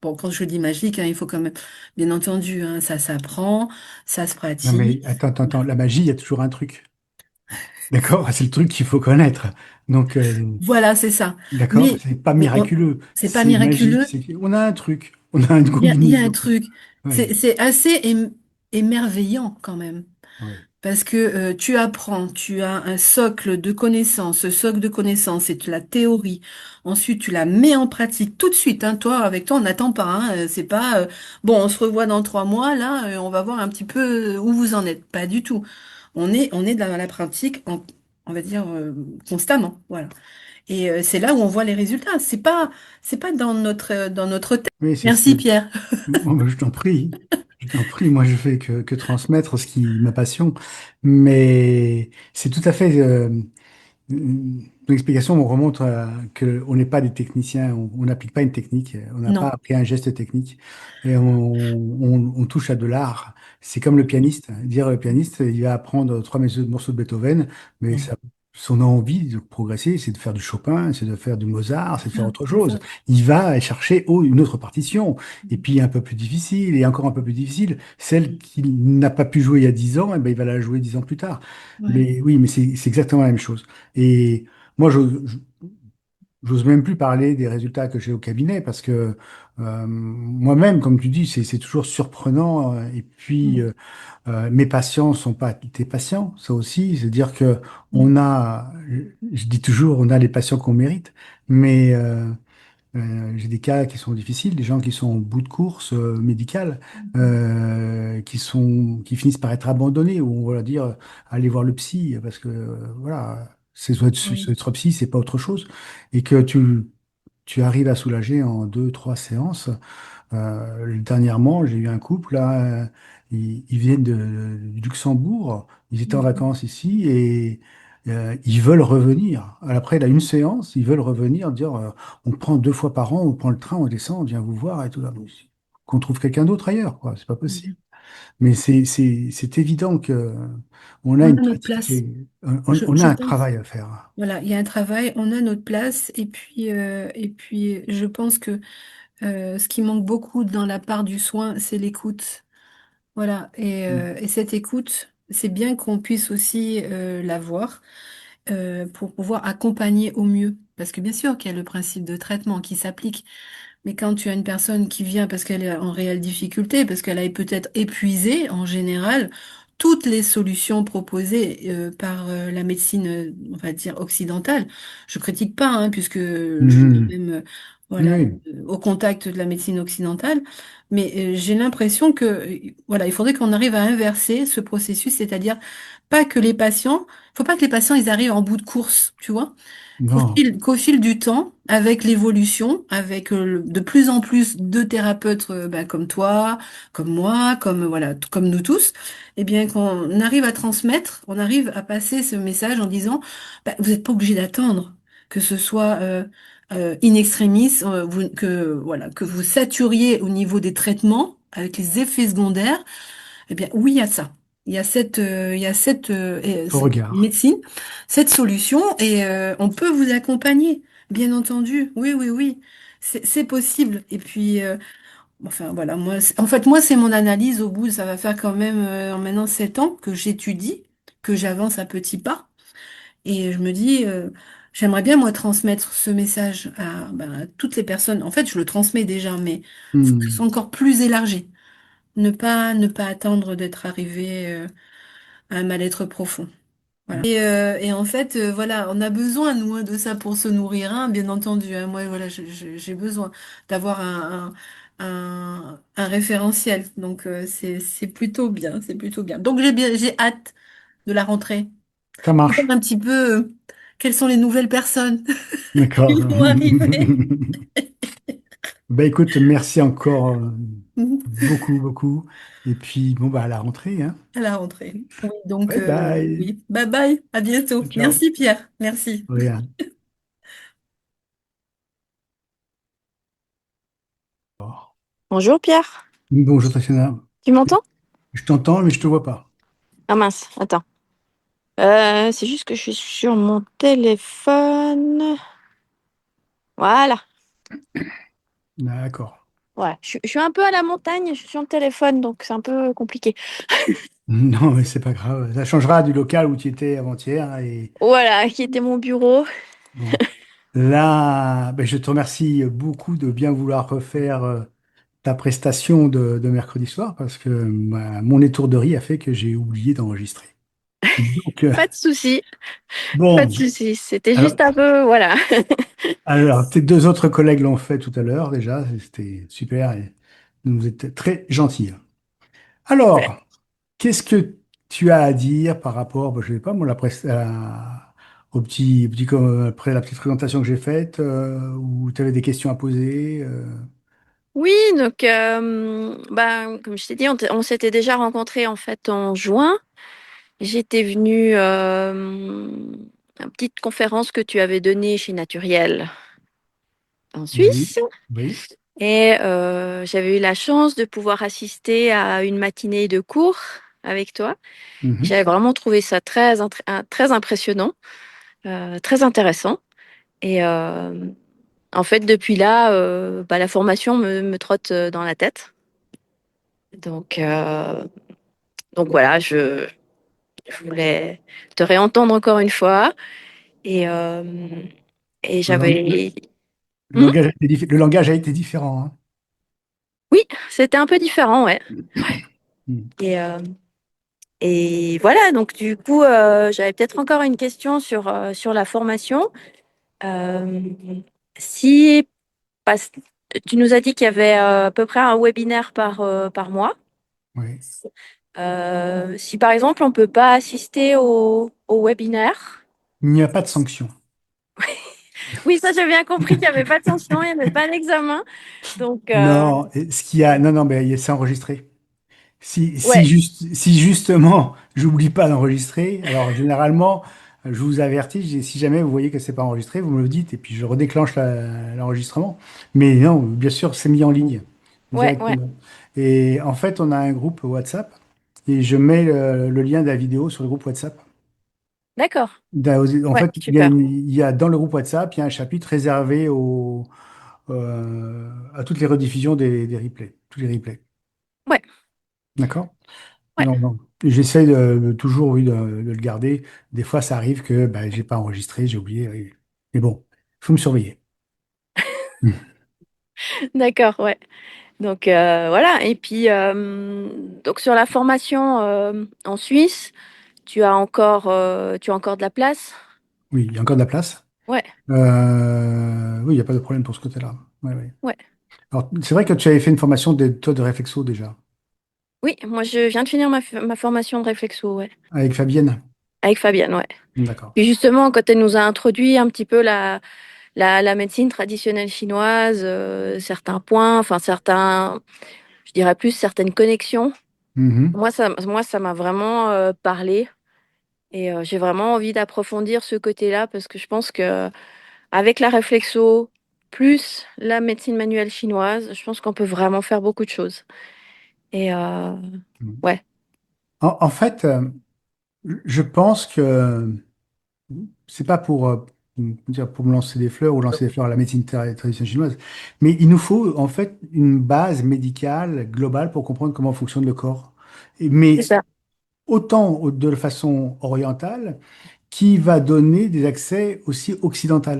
Speaker 3: Bon, quand je dis magique, il faut quand même, bien entendu, ça s'apprend, ça se
Speaker 1: Non, mais
Speaker 3: pratique.
Speaker 1: attends, la magie, il y a toujours un truc. D'accord? C'est le truc qu'il faut connaître. Donc,
Speaker 3: Voilà, c'est ça.
Speaker 1: d'accord? C'est pas
Speaker 3: Mais
Speaker 1: miraculeux,
Speaker 3: c'est pas
Speaker 1: c'est magique.
Speaker 3: miraculeux.
Speaker 1: C'est on a un truc, on a une
Speaker 3: Il y a un
Speaker 1: combinaison.
Speaker 3: truc,
Speaker 1: Oui,
Speaker 3: c'est assez émerveillant quand même,
Speaker 1: oui.
Speaker 3: parce que tu apprends, tu as un socle de connaissances, ce socle de connaissances, c'est la théorie. Ensuite, tu la mets en pratique tout de suite. Toi, avec toi, on n'attend pas. C'est pas bon, on se revoit dans 3 mois, là, on va voir un petit peu où vous en êtes. Pas du tout. On est dans la pratique, on va dire constamment. Voilà. Et c'est là où on voit les résultats. C'est pas dans notre tête.
Speaker 1: Oui,
Speaker 3: Merci Pierre.
Speaker 1: bon, ben, je t'en prie. Je t'en prie, moi je fais que transmettre ce qui ma passion. Mais c'est tout à fait. Ton explication me remonte à que on n'est pas des techniciens, on n'applique pas une technique, on n'a pas
Speaker 3: Non.
Speaker 1: appris un geste technique et on touche à de l'art. C'est comme le pianiste. Dire le pianiste, il va apprendre trois morceaux de Beethoven, mais
Speaker 3: Mm.
Speaker 1: son envie de progresser, c'est de faire du Chopin, c'est de faire du Mozart, c'est de faire
Speaker 3: Ah,
Speaker 1: autre
Speaker 3: c'est ça.
Speaker 1: chose. Il va chercher une autre partition, et puis un peu plus difficile, et encore un peu plus difficile. Celle qu'il n'a pas pu jouer il y a 10 ans, eh ben, il va la jouer 10 ans plus tard.
Speaker 3: Ouais.
Speaker 1: Mais oui, mais c'est exactement la même chose. Et moi, j'ose même plus parler des résultats que j'ai au cabinet parce que moi-même, comme tu dis, c'est toujours surprenant. Et puis,
Speaker 3: Mm.
Speaker 1: mes patients sont pas tes patients, ça aussi. C'est-à-dire que
Speaker 3: Mm.
Speaker 1: on a, je dis toujours, on a les patients qu'on mérite, mais j'ai des cas qui sont difficiles, des gens qui sont au bout de course médicale, qui finissent par être abandonnés, ou on va leur dire allez voir le psy, parce que voilà,
Speaker 3: Oui.
Speaker 1: être psy, c'est pas autre chose, et que tu arrives à soulager en deux, trois séances. Dernièrement, j'ai eu un couple, là, ils viennent du Luxembourg, ils étaient en
Speaker 3: Mm.
Speaker 1: vacances ici et ils veulent revenir. Après, là, une séance, ils veulent revenir, dire on prend 2 fois par an, on prend le train, on descend, on vient vous voir et tout là. Qu'on trouve quelqu'un d'autre ailleurs, quoi, c'est pas possible.
Speaker 3: Mm.
Speaker 1: Mais c'est évident que on a
Speaker 3: On
Speaker 1: une
Speaker 3: a notre
Speaker 1: pratique
Speaker 3: place.
Speaker 1: et on a
Speaker 3: Je
Speaker 1: un
Speaker 3: pense.
Speaker 1: travail à faire.
Speaker 3: Voilà, il y a un travail, on a notre place, et puis je pense que ce qui manque beaucoup dans la part du soin, c'est l'écoute. Voilà, et cette écoute, c'est bien qu'on puisse aussi l'avoir pour pouvoir accompagner au mieux. Parce que bien sûr qu'il y a le principe de traitement qui s'applique, mais quand tu as une personne qui vient parce qu'elle est en réelle difficulté, parce qu'elle a peut-être épuisé en général toutes les solutions proposées par la médecine, on va dire occidentale, je critique pas, puisque je suis
Speaker 1: Mhm.
Speaker 3: même voilà
Speaker 1: Oui,
Speaker 3: au contact de la médecine occidentale, mais j'ai l'impression que voilà, il faudrait qu'on arrive à inverser ce processus, c'est-à-dire pas que les patients, faut pas que les patients ils arrivent en bout de course, tu vois.
Speaker 1: non.
Speaker 3: Qu'au fil du temps, avec l'évolution, avec de plus en plus de thérapeutes comme toi, comme moi, comme voilà, comme nous tous, eh bien qu'on arrive à transmettre, on arrive à passer ce message en disant, vous n'êtes pas obligé d'attendre que ce soit in extremis, que voilà, que vous saturiez au niveau des traitements avec les effets secondaires. Eh bien, oui, il y a ça. Il y a
Speaker 1: Au
Speaker 3: cette
Speaker 1: regard.
Speaker 3: médecine, cette solution, et on peut vous accompagner, bien entendu. Oui, oui, oui, c'est possible. Et puis, enfin voilà, en fait, moi, c'est mon analyse. Au bout, ça va faire quand même maintenant 7 ans que j'étudie, que j'avance à petits pas, et je me dis. j'aimerais bien, moi, transmettre ce message à, ben, à toutes les personnes. En fait, je le transmets déjà, mais faut que ce
Speaker 1: Hmm.
Speaker 3: soit encore plus élargi. Ne pas attendre d'être arrivé à un mal-être profond. Voilà. Et en fait, voilà, on a besoin, nous, hein, de ça pour se nourrir, hein, bien entendu. Hein. Moi, voilà, j'ai besoin d'avoir un référentiel. Donc, c'est plutôt bien, c'est plutôt bien. Donc, j'ai hâte de la rentrée.
Speaker 1: Ça
Speaker 3: De voir
Speaker 1: marche.
Speaker 3: un petit peu quelles sont les nouvelles personnes
Speaker 1: D'accord.
Speaker 3: qui vont arriver
Speaker 1: Ben écoute, merci encore beaucoup, beaucoup. Et puis, bon, bah, à la rentrée, hein.
Speaker 3: à la rentrée. Oui, donc,
Speaker 1: Bye bye.
Speaker 3: oui, bye bye, à bientôt.
Speaker 1: Ciao.
Speaker 3: Merci Pierre, merci.
Speaker 1: Rien.
Speaker 4: Bonjour Pierre,
Speaker 1: Bonjour, Tatiana.
Speaker 4: tu m'entends?
Speaker 1: Je t'entends, mais je te vois pas.
Speaker 4: Ah mince, attends. C'est juste que je suis sur mon téléphone. Voilà.
Speaker 1: D'accord.
Speaker 4: Ouais, je suis un peu à la montagne, je suis sur le téléphone, donc c'est un peu compliqué.
Speaker 1: Non, mais c'est pas grave. Ça changera du local où tu étais avant-hier. Et
Speaker 4: Voilà, qui était mon bureau.
Speaker 1: bon, là, ben, je te remercie beaucoup de bien vouloir refaire ta prestation de mercredi soir parce que mon étourderie a fait que j'ai oublié d'enregistrer. Donc,
Speaker 4: Pas de souci, pas de
Speaker 1: bon,
Speaker 4: souci. C'était
Speaker 1: alors,
Speaker 4: juste un peu, voilà.
Speaker 1: alors, tes deux autres collègues l'ont fait tout à l'heure déjà. C'était super et vous êtes très gentils.
Speaker 4: Super.
Speaker 1: Alors, qu'est-ce que tu as à dire par rapport, je ne sais pas, moi, après la petite présentation que j'ai faite, où tu avais des questions à poser
Speaker 4: Oui, donc, comme je t'ai dit, on s'était déjà rencontrés en fait en juin. J'étais venue à une petite conférence que tu avais donnée chez Naturel en
Speaker 1: Oui,
Speaker 4: Suisse.
Speaker 1: oui.
Speaker 4: Et j'avais eu la chance de pouvoir assister à une matinée de cours avec toi.
Speaker 1: Mhm.
Speaker 4: J'avais vraiment trouvé ça très impressionnant, très intéressant. Et en fait, depuis là, la formation me trotte dans la tête. Donc, euh, donc voilà, je voulais te réentendre encore une fois. Et, euh, et
Speaker 1: Le, lang-
Speaker 4: j'avais...
Speaker 1: le
Speaker 4: Mhm.
Speaker 1: langage a été le langage a été différent, hein.
Speaker 4: Oui, c'était un peu différent, ouais.
Speaker 1: Mhm.
Speaker 4: Et, Et voilà, donc du coup, j'avais peut-être encore une question sur la formation. Euh, si parce- Tu nous as dit qu'il y avait à peu près un webinaire par mois.
Speaker 1: Oui.
Speaker 4: Si par exemple, on ne peut pas assister au webinaire.
Speaker 1: Il n'y a pas de sanction.
Speaker 4: Oui, ça j'ai bien compris qu'il n'y avait pas de sanction, il n'y avait pas d'examen. Donc,
Speaker 1: Non, et ce qu'il y a, non, non, mais c'est enregistré.
Speaker 4: ouais,
Speaker 1: Si justement, j'oublie pas d'enregistrer, alors généralement, je vous avertis, si jamais vous voyez que c'est pas enregistré, vous me le dites et puis je redéclenche l'enregistrement. Mais non, bien sûr, c'est mis en ligne
Speaker 4: ouais, ouais,
Speaker 1: directement. Et en fait, on a un groupe WhatsApp et je mets le lien de la vidéo sur le groupe WhatsApp.
Speaker 4: d'accord.
Speaker 1: En
Speaker 4: Ouais,
Speaker 1: fait,
Speaker 4: super.
Speaker 1: il y a dans le groupe WhatsApp, il y a un chapitre réservé à toutes les rediffusions des replays, tous les replays.
Speaker 4: Ouais,
Speaker 1: D'accord?
Speaker 4: ouais.
Speaker 1: Non, non. J'essaie toujours, oui, de le garder. Des fois, ça arrive que bah, j'ai pas enregistré, j'ai oublié, oui. Mais bon, il faut me surveiller. Hmm.
Speaker 4: D'accord, ouais. Donc voilà. Et puis donc sur la formation en Suisse. Tu as encore de la place?
Speaker 1: Oui, il y a encore de la place.
Speaker 4: Ouais,
Speaker 1: Oui, il n'y a pas de problème pour ce côté-là. Ouais, ouais.
Speaker 4: ouais.
Speaker 1: Alors, c'est vrai que tu avais fait une formation toi, de réflexo déjà,
Speaker 4: Oui, moi je viens de finir ma formation de réflexo, ouais.
Speaker 1: avec Fabienne.
Speaker 4: Avec Fabienne, ouais.
Speaker 1: D'accord.
Speaker 4: Et justement, quand elle nous a introduit un petit peu la médecine traditionnelle chinoise, certains points, enfin certains, je dirais plus certaines connexions,
Speaker 1: Mhm.
Speaker 4: moi ça m'a vraiment parlé. Et j'ai vraiment envie d'approfondir ce côté-là parce que je pense que avec la réflexo plus la médecine manuelle chinoise, je pense qu'on peut vraiment faire beaucoup de choses. Et ouais,
Speaker 1: En fait, je pense que c'est pas pour me lancer des fleurs ou lancer des fleurs à la médecine traditionnelle chinoise, mais il nous faut en fait une base médicale globale pour comprendre comment fonctionne le corps.
Speaker 4: c'est
Speaker 1: Mais
Speaker 4: ça.
Speaker 1: autant de façon orientale qui va donner des accès aussi occidentaux.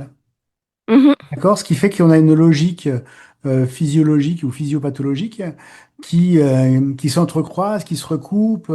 Speaker 4: Mhm,
Speaker 1: D'accord? Ce qui fait qu'on a une logique physiologique ou physiopathologique qui s'entrecroise, qui se recoupe.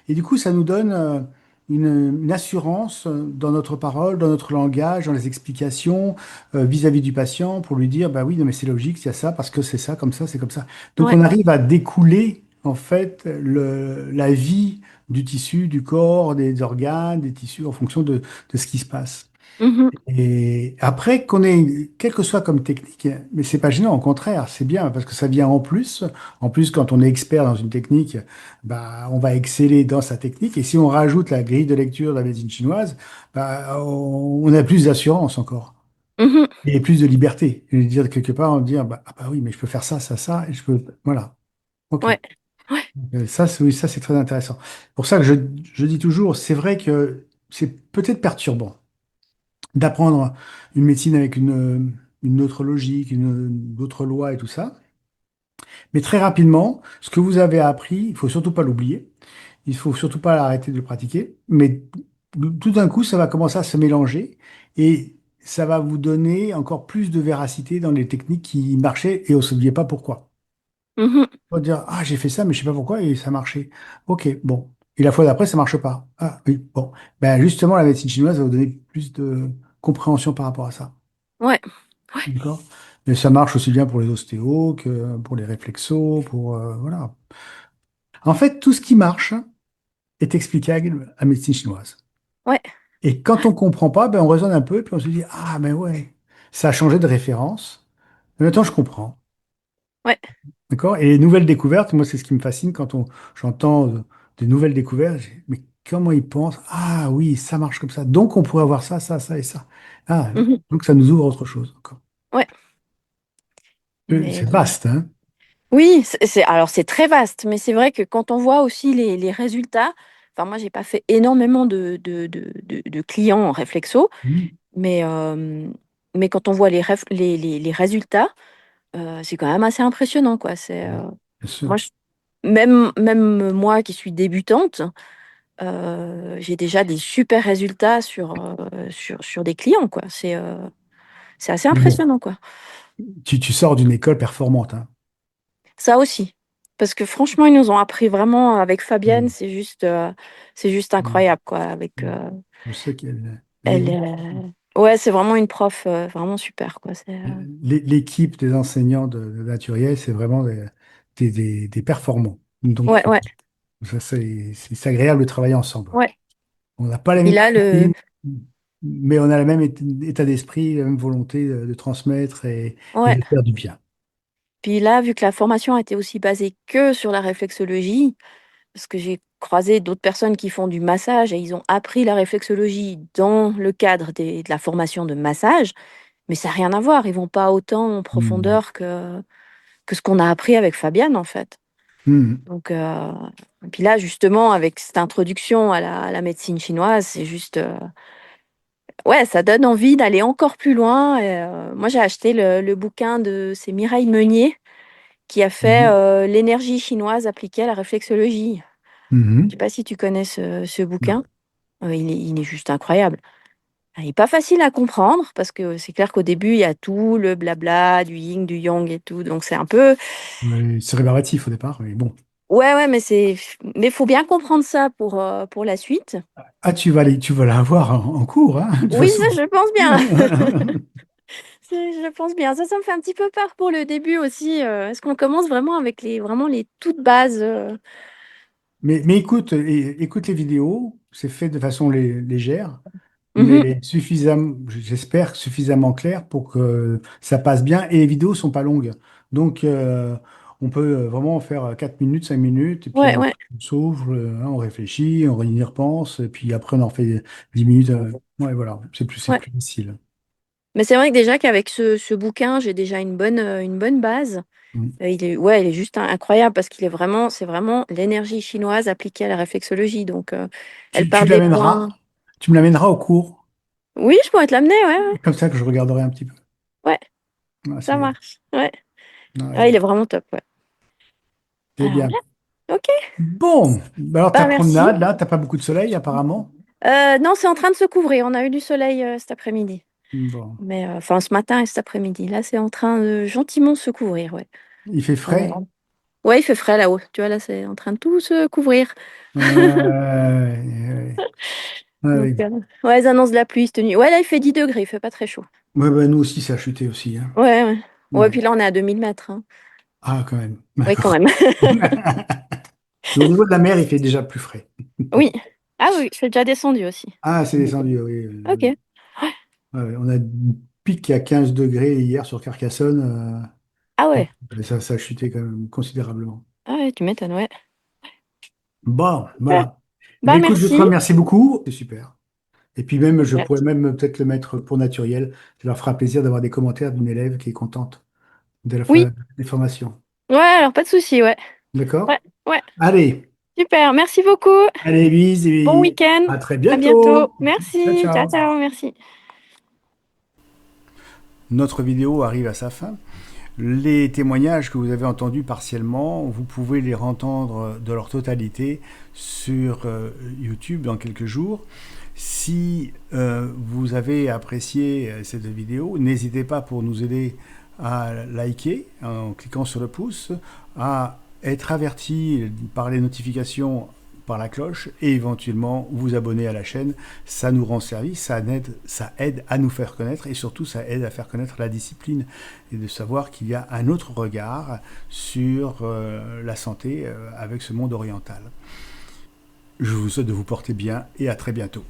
Speaker 1: Et du coup, ça nous donne une assurance dans notre parole, dans notre langage, dans les explications vis-à-vis du patient pour lui dire, bah oui, non, mais c'est logique, il y a ça, parce que c'est ça, comme ça, c'est comme ça. Donc,
Speaker 4: ouais.
Speaker 1: on arrive à découler, en fait, la vie du tissu, du corps, des organes, des tissus, en fonction de ce qui se passe.
Speaker 4: Mhm,
Speaker 1: Et après, qu'on ait, quelle que soit comme technique, mais c'est pas gênant, au contraire, c'est bien parce que ça vient en plus. En plus, quand on est expert dans une technique, bah, on va exceller dans sa technique. Et si on rajoute la grille de lecture de la médecine chinoise, bah, on a plus d'assurance encore
Speaker 4: mhm,
Speaker 1: et plus de liberté. Je veux dire, quelque part, on va dire, bah, ah bah oui, mais je peux faire ça, ça, ça, et je peux, voilà. OK.
Speaker 4: ouais. Ouais.
Speaker 1: Ça, oui, ça, c'est très intéressant. Pour ça que je dis toujours, c'est vrai que c'est peut-être perturbant d'apprendre une médecine avec une autre logique, d'autres lois et tout ça. Mais très rapidement, ce que vous avez appris, il faut surtout pas l'oublier. Il faut surtout pas arrêter de le pratiquer. Mais tout d'un coup, ça va commencer à se mélanger et ça va vous donner encore plus de véracité dans les techniques qui marchaient et on ne se dit pas pourquoi.
Speaker 4: Mhm,
Speaker 1: On va dire, ah, j'ai fait ça, mais je sais pas pourquoi et ça marchait. Ok, bon. Et la fois d'après, ça marche pas. Ah, oui, bon. Ben, justement, la médecine chinoise va vous donner plus de compréhension par rapport à ça.
Speaker 4: ouais. Ouais.
Speaker 1: D'accord? Mais ça marche aussi bien pour les ostéos que pour les réflexos, voilà. En fait, tout ce qui marche est explicable à médecine chinoise.
Speaker 4: Ouais.
Speaker 1: Et quand on comprend pas, ben on raisonne un peu et puis on se dit, ah, mais ouais, ça a changé de référence. Mais maintenant, je comprends.
Speaker 4: Ouais.
Speaker 1: D'accord? Et les nouvelles découvertes, moi, c'est ce qui me fascine quand j'entends des nouvelles découvertes. Mais comment ils pensent? Ah oui, ça marche comme ça. Donc, on pourrait avoir ça, ça, ça et ça. Ah,
Speaker 4: Mhm,
Speaker 1: donc ça nous ouvre autre chose. D'accord.
Speaker 4: ouais. Mais
Speaker 1: C'est vaste, hein?
Speaker 4: oui, alors c'est très vaste, mais c'est vrai que quand on voit aussi les résultats, enfin moi j'ai pas fait énormément de clients en réflexo,
Speaker 1: Mhm.
Speaker 4: mais, mais quand on voit les résultats, c'est quand même assez impressionnant, quoi.
Speaker 1: Bien sûr.
Speaker 4: Moi, même moi qui suis débutante, j'ai déjà des super résultats sur des clients, quoi. C'est assez
Speaker 1: Mais bon,
Speaker 4: impressionnant, quoi.
Speaker 1: tu sors d'une école performante, hein.
Speaker 4: Ça aussi. Parce que franchement, ils nous ont appris vraiment avec Fabienne,
Speaker 1: Mhm.
Speaker 4: c'est juste
Speaker 1: Mhm.
Speaker 4: incroyable, quoi.
Speaker 1: Je sais qu'elle,
Speaker 4: Elle, ouais, c'est vraiment une prof vraiment super, quoi.
Speaker 1: l'équipe des enseignants de Naturiel, c'est vraiment des performants.
Speaker 4: Ouais,
Speaker 1: Donc,
Speaker 4: ouais,
Speaker 1: ça, c'est agréable de travailler ensemble.
Speaker 4: ouais.
Speaker 1: On n'a pas la
Speaker 4: Puis
Speaker 1: même
Speaker 4: là,
Speaker 1: discipline, mais on a le même état d'esprit, la même volonté de transmettre et
Speaker 4: ouais.
Speaker 1: de faire du bien.
Speaker 4: Puis là, vu que la formation a été aussi basée que sur la réflexologie, parce que j'ai croisé d'autres personnes qui font du massage et ils ont appris la réflexologie dans le cadre de la formation de massage, mais ça n'a rien à voir. Ils vont pas autant en
Speaker 1: Mhm.
Speaker 4: profondeur que ce qu'on a appris avec Fabienne, en fait.
Speaker 1: Mhm.
Speaker 4: Donc, et puis là, justement, avec cette introduction à la médecine chinoise, c'est juste, ouais, ça donne envie d'aller encore plus loin. Et, moi, j'ai acheté le bouquin c'est Mireille Meunier qui a fait
Speaker 1: Mhm.
Speaker 4: l'énergie chinoise appliquée à la réflexologie. Je sais
Speaker 1: Mhm.
Speaker 4: pas si tu connais ce
Speaker 1: Non.
Speaker 4: bouquin. Il est juste incroyable. Il n'est pas facile à comprendre parce que c'est clair qu'au début, il y a tout le blabla du yin, du yang et tout. Donc, c'est un peu.
Speaker 1: Oui, c'est rébarbatif au départ, mais bon.
Speaker 4: Ouais, ouais, mais faut bien comprendre ça pour la suite.
Speaker 1: Ah, tu vas l'avoir en cours, hein, de toute
Speaker 4: Oui,
Speaker 1: façon.
Speaker 4: ça, je pense bien. Je pense bien. Ça me fait un petit peu peur pour le début aussi. Est-ce qu'on commence vraiment avec vraiment les toutes bases
Speaker 1: Mais écoute, écoute les vidéos, c'est fait de façon légère,
Speaker 4: Mhm.
Speaker 1: mais suffisamment, j'espère, suffisamment clair pour que ça passe bien. Et les vidéos sont pas longues. Donc, on peut vraiment faire 4 minutes, 5 minutes, et puis
Speaker 4: Ouais, ouais,
Speaker 1: on s'ouvre, hein, on réfléchit, on y repense, et puis après, on en fait 10 minutes. Ouais, voilà, c'est
Speaker 4: ouais.
Speaker 1: plus facile.
Speaker 4: Mais c'est vrai que déjà qu'avec ce bouquin, j'ai déjà une bonne base.
Speaker 1: Mm.
Speaker 4: Ouais, il est juste incroyable parce c'est vraiment l'énergie chinoise appliquée à la réflexologie. Donc, elle
Speaker 1: Tu
Speaker 4: parle des points.
Speaker 1: tu me l'amèneras au cours,
Speaker 4: Oui, je pourrais te l'amener, ouais, ouais.
Speaker 1: comme ça que je regarderai un petit peu.
Speaker 4: Ouais,
Speaker 1: Ah,
Speaker 4: ça
Speaker 1: c'est
Speaker 4: marche. Ouais.
Speaker 1: ah,
Speaker 4: Ah, il est vraiment top, ouais.
Speaker 1: c'est
Speaker 4: Alors
Speaker 1: bien.
Speaker 4: là, ok.
Speaker 1: Bon, bah alors ta
Speaker 4: Bah, merci.
Speaker 1: promenade, là, t'as pas beaucoup de soleil apparemment.
Speaker 4: Non, c'est en train de se couvrir. On a eu du soleil cet après-midi.
Speaker 1: Bon.
Speaker 4: Mais enfin, ce matin et cet après-midi. Là, c'est en train de gentiment se couvrir, ouais.
Speaker 1: Il fait
Speaker 4: On est-
Speaker 1: frais?
Speaker 4: Ouais, il fait frais là-haut. Tu vois, là, c'est en train de tout se couvrir.
Speaker 1: Ouais,
Speaker 4: Donc,
Speaker 1: ouais.
Speaker 4: ouais, ils annoncent de la pluie cette nuit. Ouais, là, il fait 10 degrés, il fait pas très chaud.
Speaker 1: Ouais, bah, nous aussi, ça a chuté aussi, hein.
Speaker 4: Ouais, ouais. Ouais,
Speaker 1: Ouais.
Speaker 4: puis là, on est à 2000 mètres, hein.
Speaker 1: Ah, quand même.
Speaker 4: Oui, quand
Speaker 1: D'accord.
Speaker 4: même.
Speaker 1: Mais au niveau de la mer, il fait déjà plus frais.
Speaker 4: Oui. Ah oui, c'est déjà descendu aussi.
Speaker 1: Ah, c'est descendu, oui.
Speaker 4: Ok.
Speaker 1: Ouais, on a une pic à 15 degrés hier sur Carcassonne.
Speaker 4: Ah ouais.
Speaker 1: Ça a chuté quand même considérablement.
Speaker 4: Ah ouais, tu m'étonnes, ouais.
Speaker 1: Bon,
Speaker 4: Ouais.
Speaker 1: voilà. Eh
Speaker 4: Bah,
Speaker 1: bien, écoute, je te
Speaker 4: merci.
Speaker 1: remercie beaucoup. C'est super. Et puis même, je pourrais
Speaker 4: Chouette.
Speaker 1: même peut-être le mettre pour naturel. Ça leur fera plaisir d'avoir des commentaires d'une élève qui est contente de
Speaker 4: Oui.
Speaker 1: des formations.
Speaker 4: Ouais, alors pas de souci, ouais.
Speaker 1: D'accord?
Speaker 4: Ouais, ouais.
Speaker 1: Allez,
Speaker 4: Super. Merci beaucoup.
Speaker 1: allez, bis
Speaker 4: Bon
Speaker 1: et
Speaker 4: week-end.
Speaker 1: à très
Speaker 4: À bientôt.
Speaker 1: bientôt. Ciao,
Speaker 4: Merci. Ciao,
Speaker 1: ciao.
Speaker 4: ciao. Merci.
Speaker 1: Notre vidéo arrive à sa fin. Les témoignages que vous avez entendus partiellement, vous pouvez les entendre de leur totalité sur YouTube dans quelques jours. Si vous avez apprécié cette vidéo, n'hésitez pas pour nous aider à liker en cliquant sur le pouce, à être averti par les notifications par la cloche et éventuellement vous abonner à la chaîne. Ça nous rend service, ça aide à nous faire connaître et surtout ça aide à faire connaître la discipline et de savoir qu'il y a un autre regard sur la santé avec ce monde oriental. Je vous souhaite de vous porter bien et à très bientôt.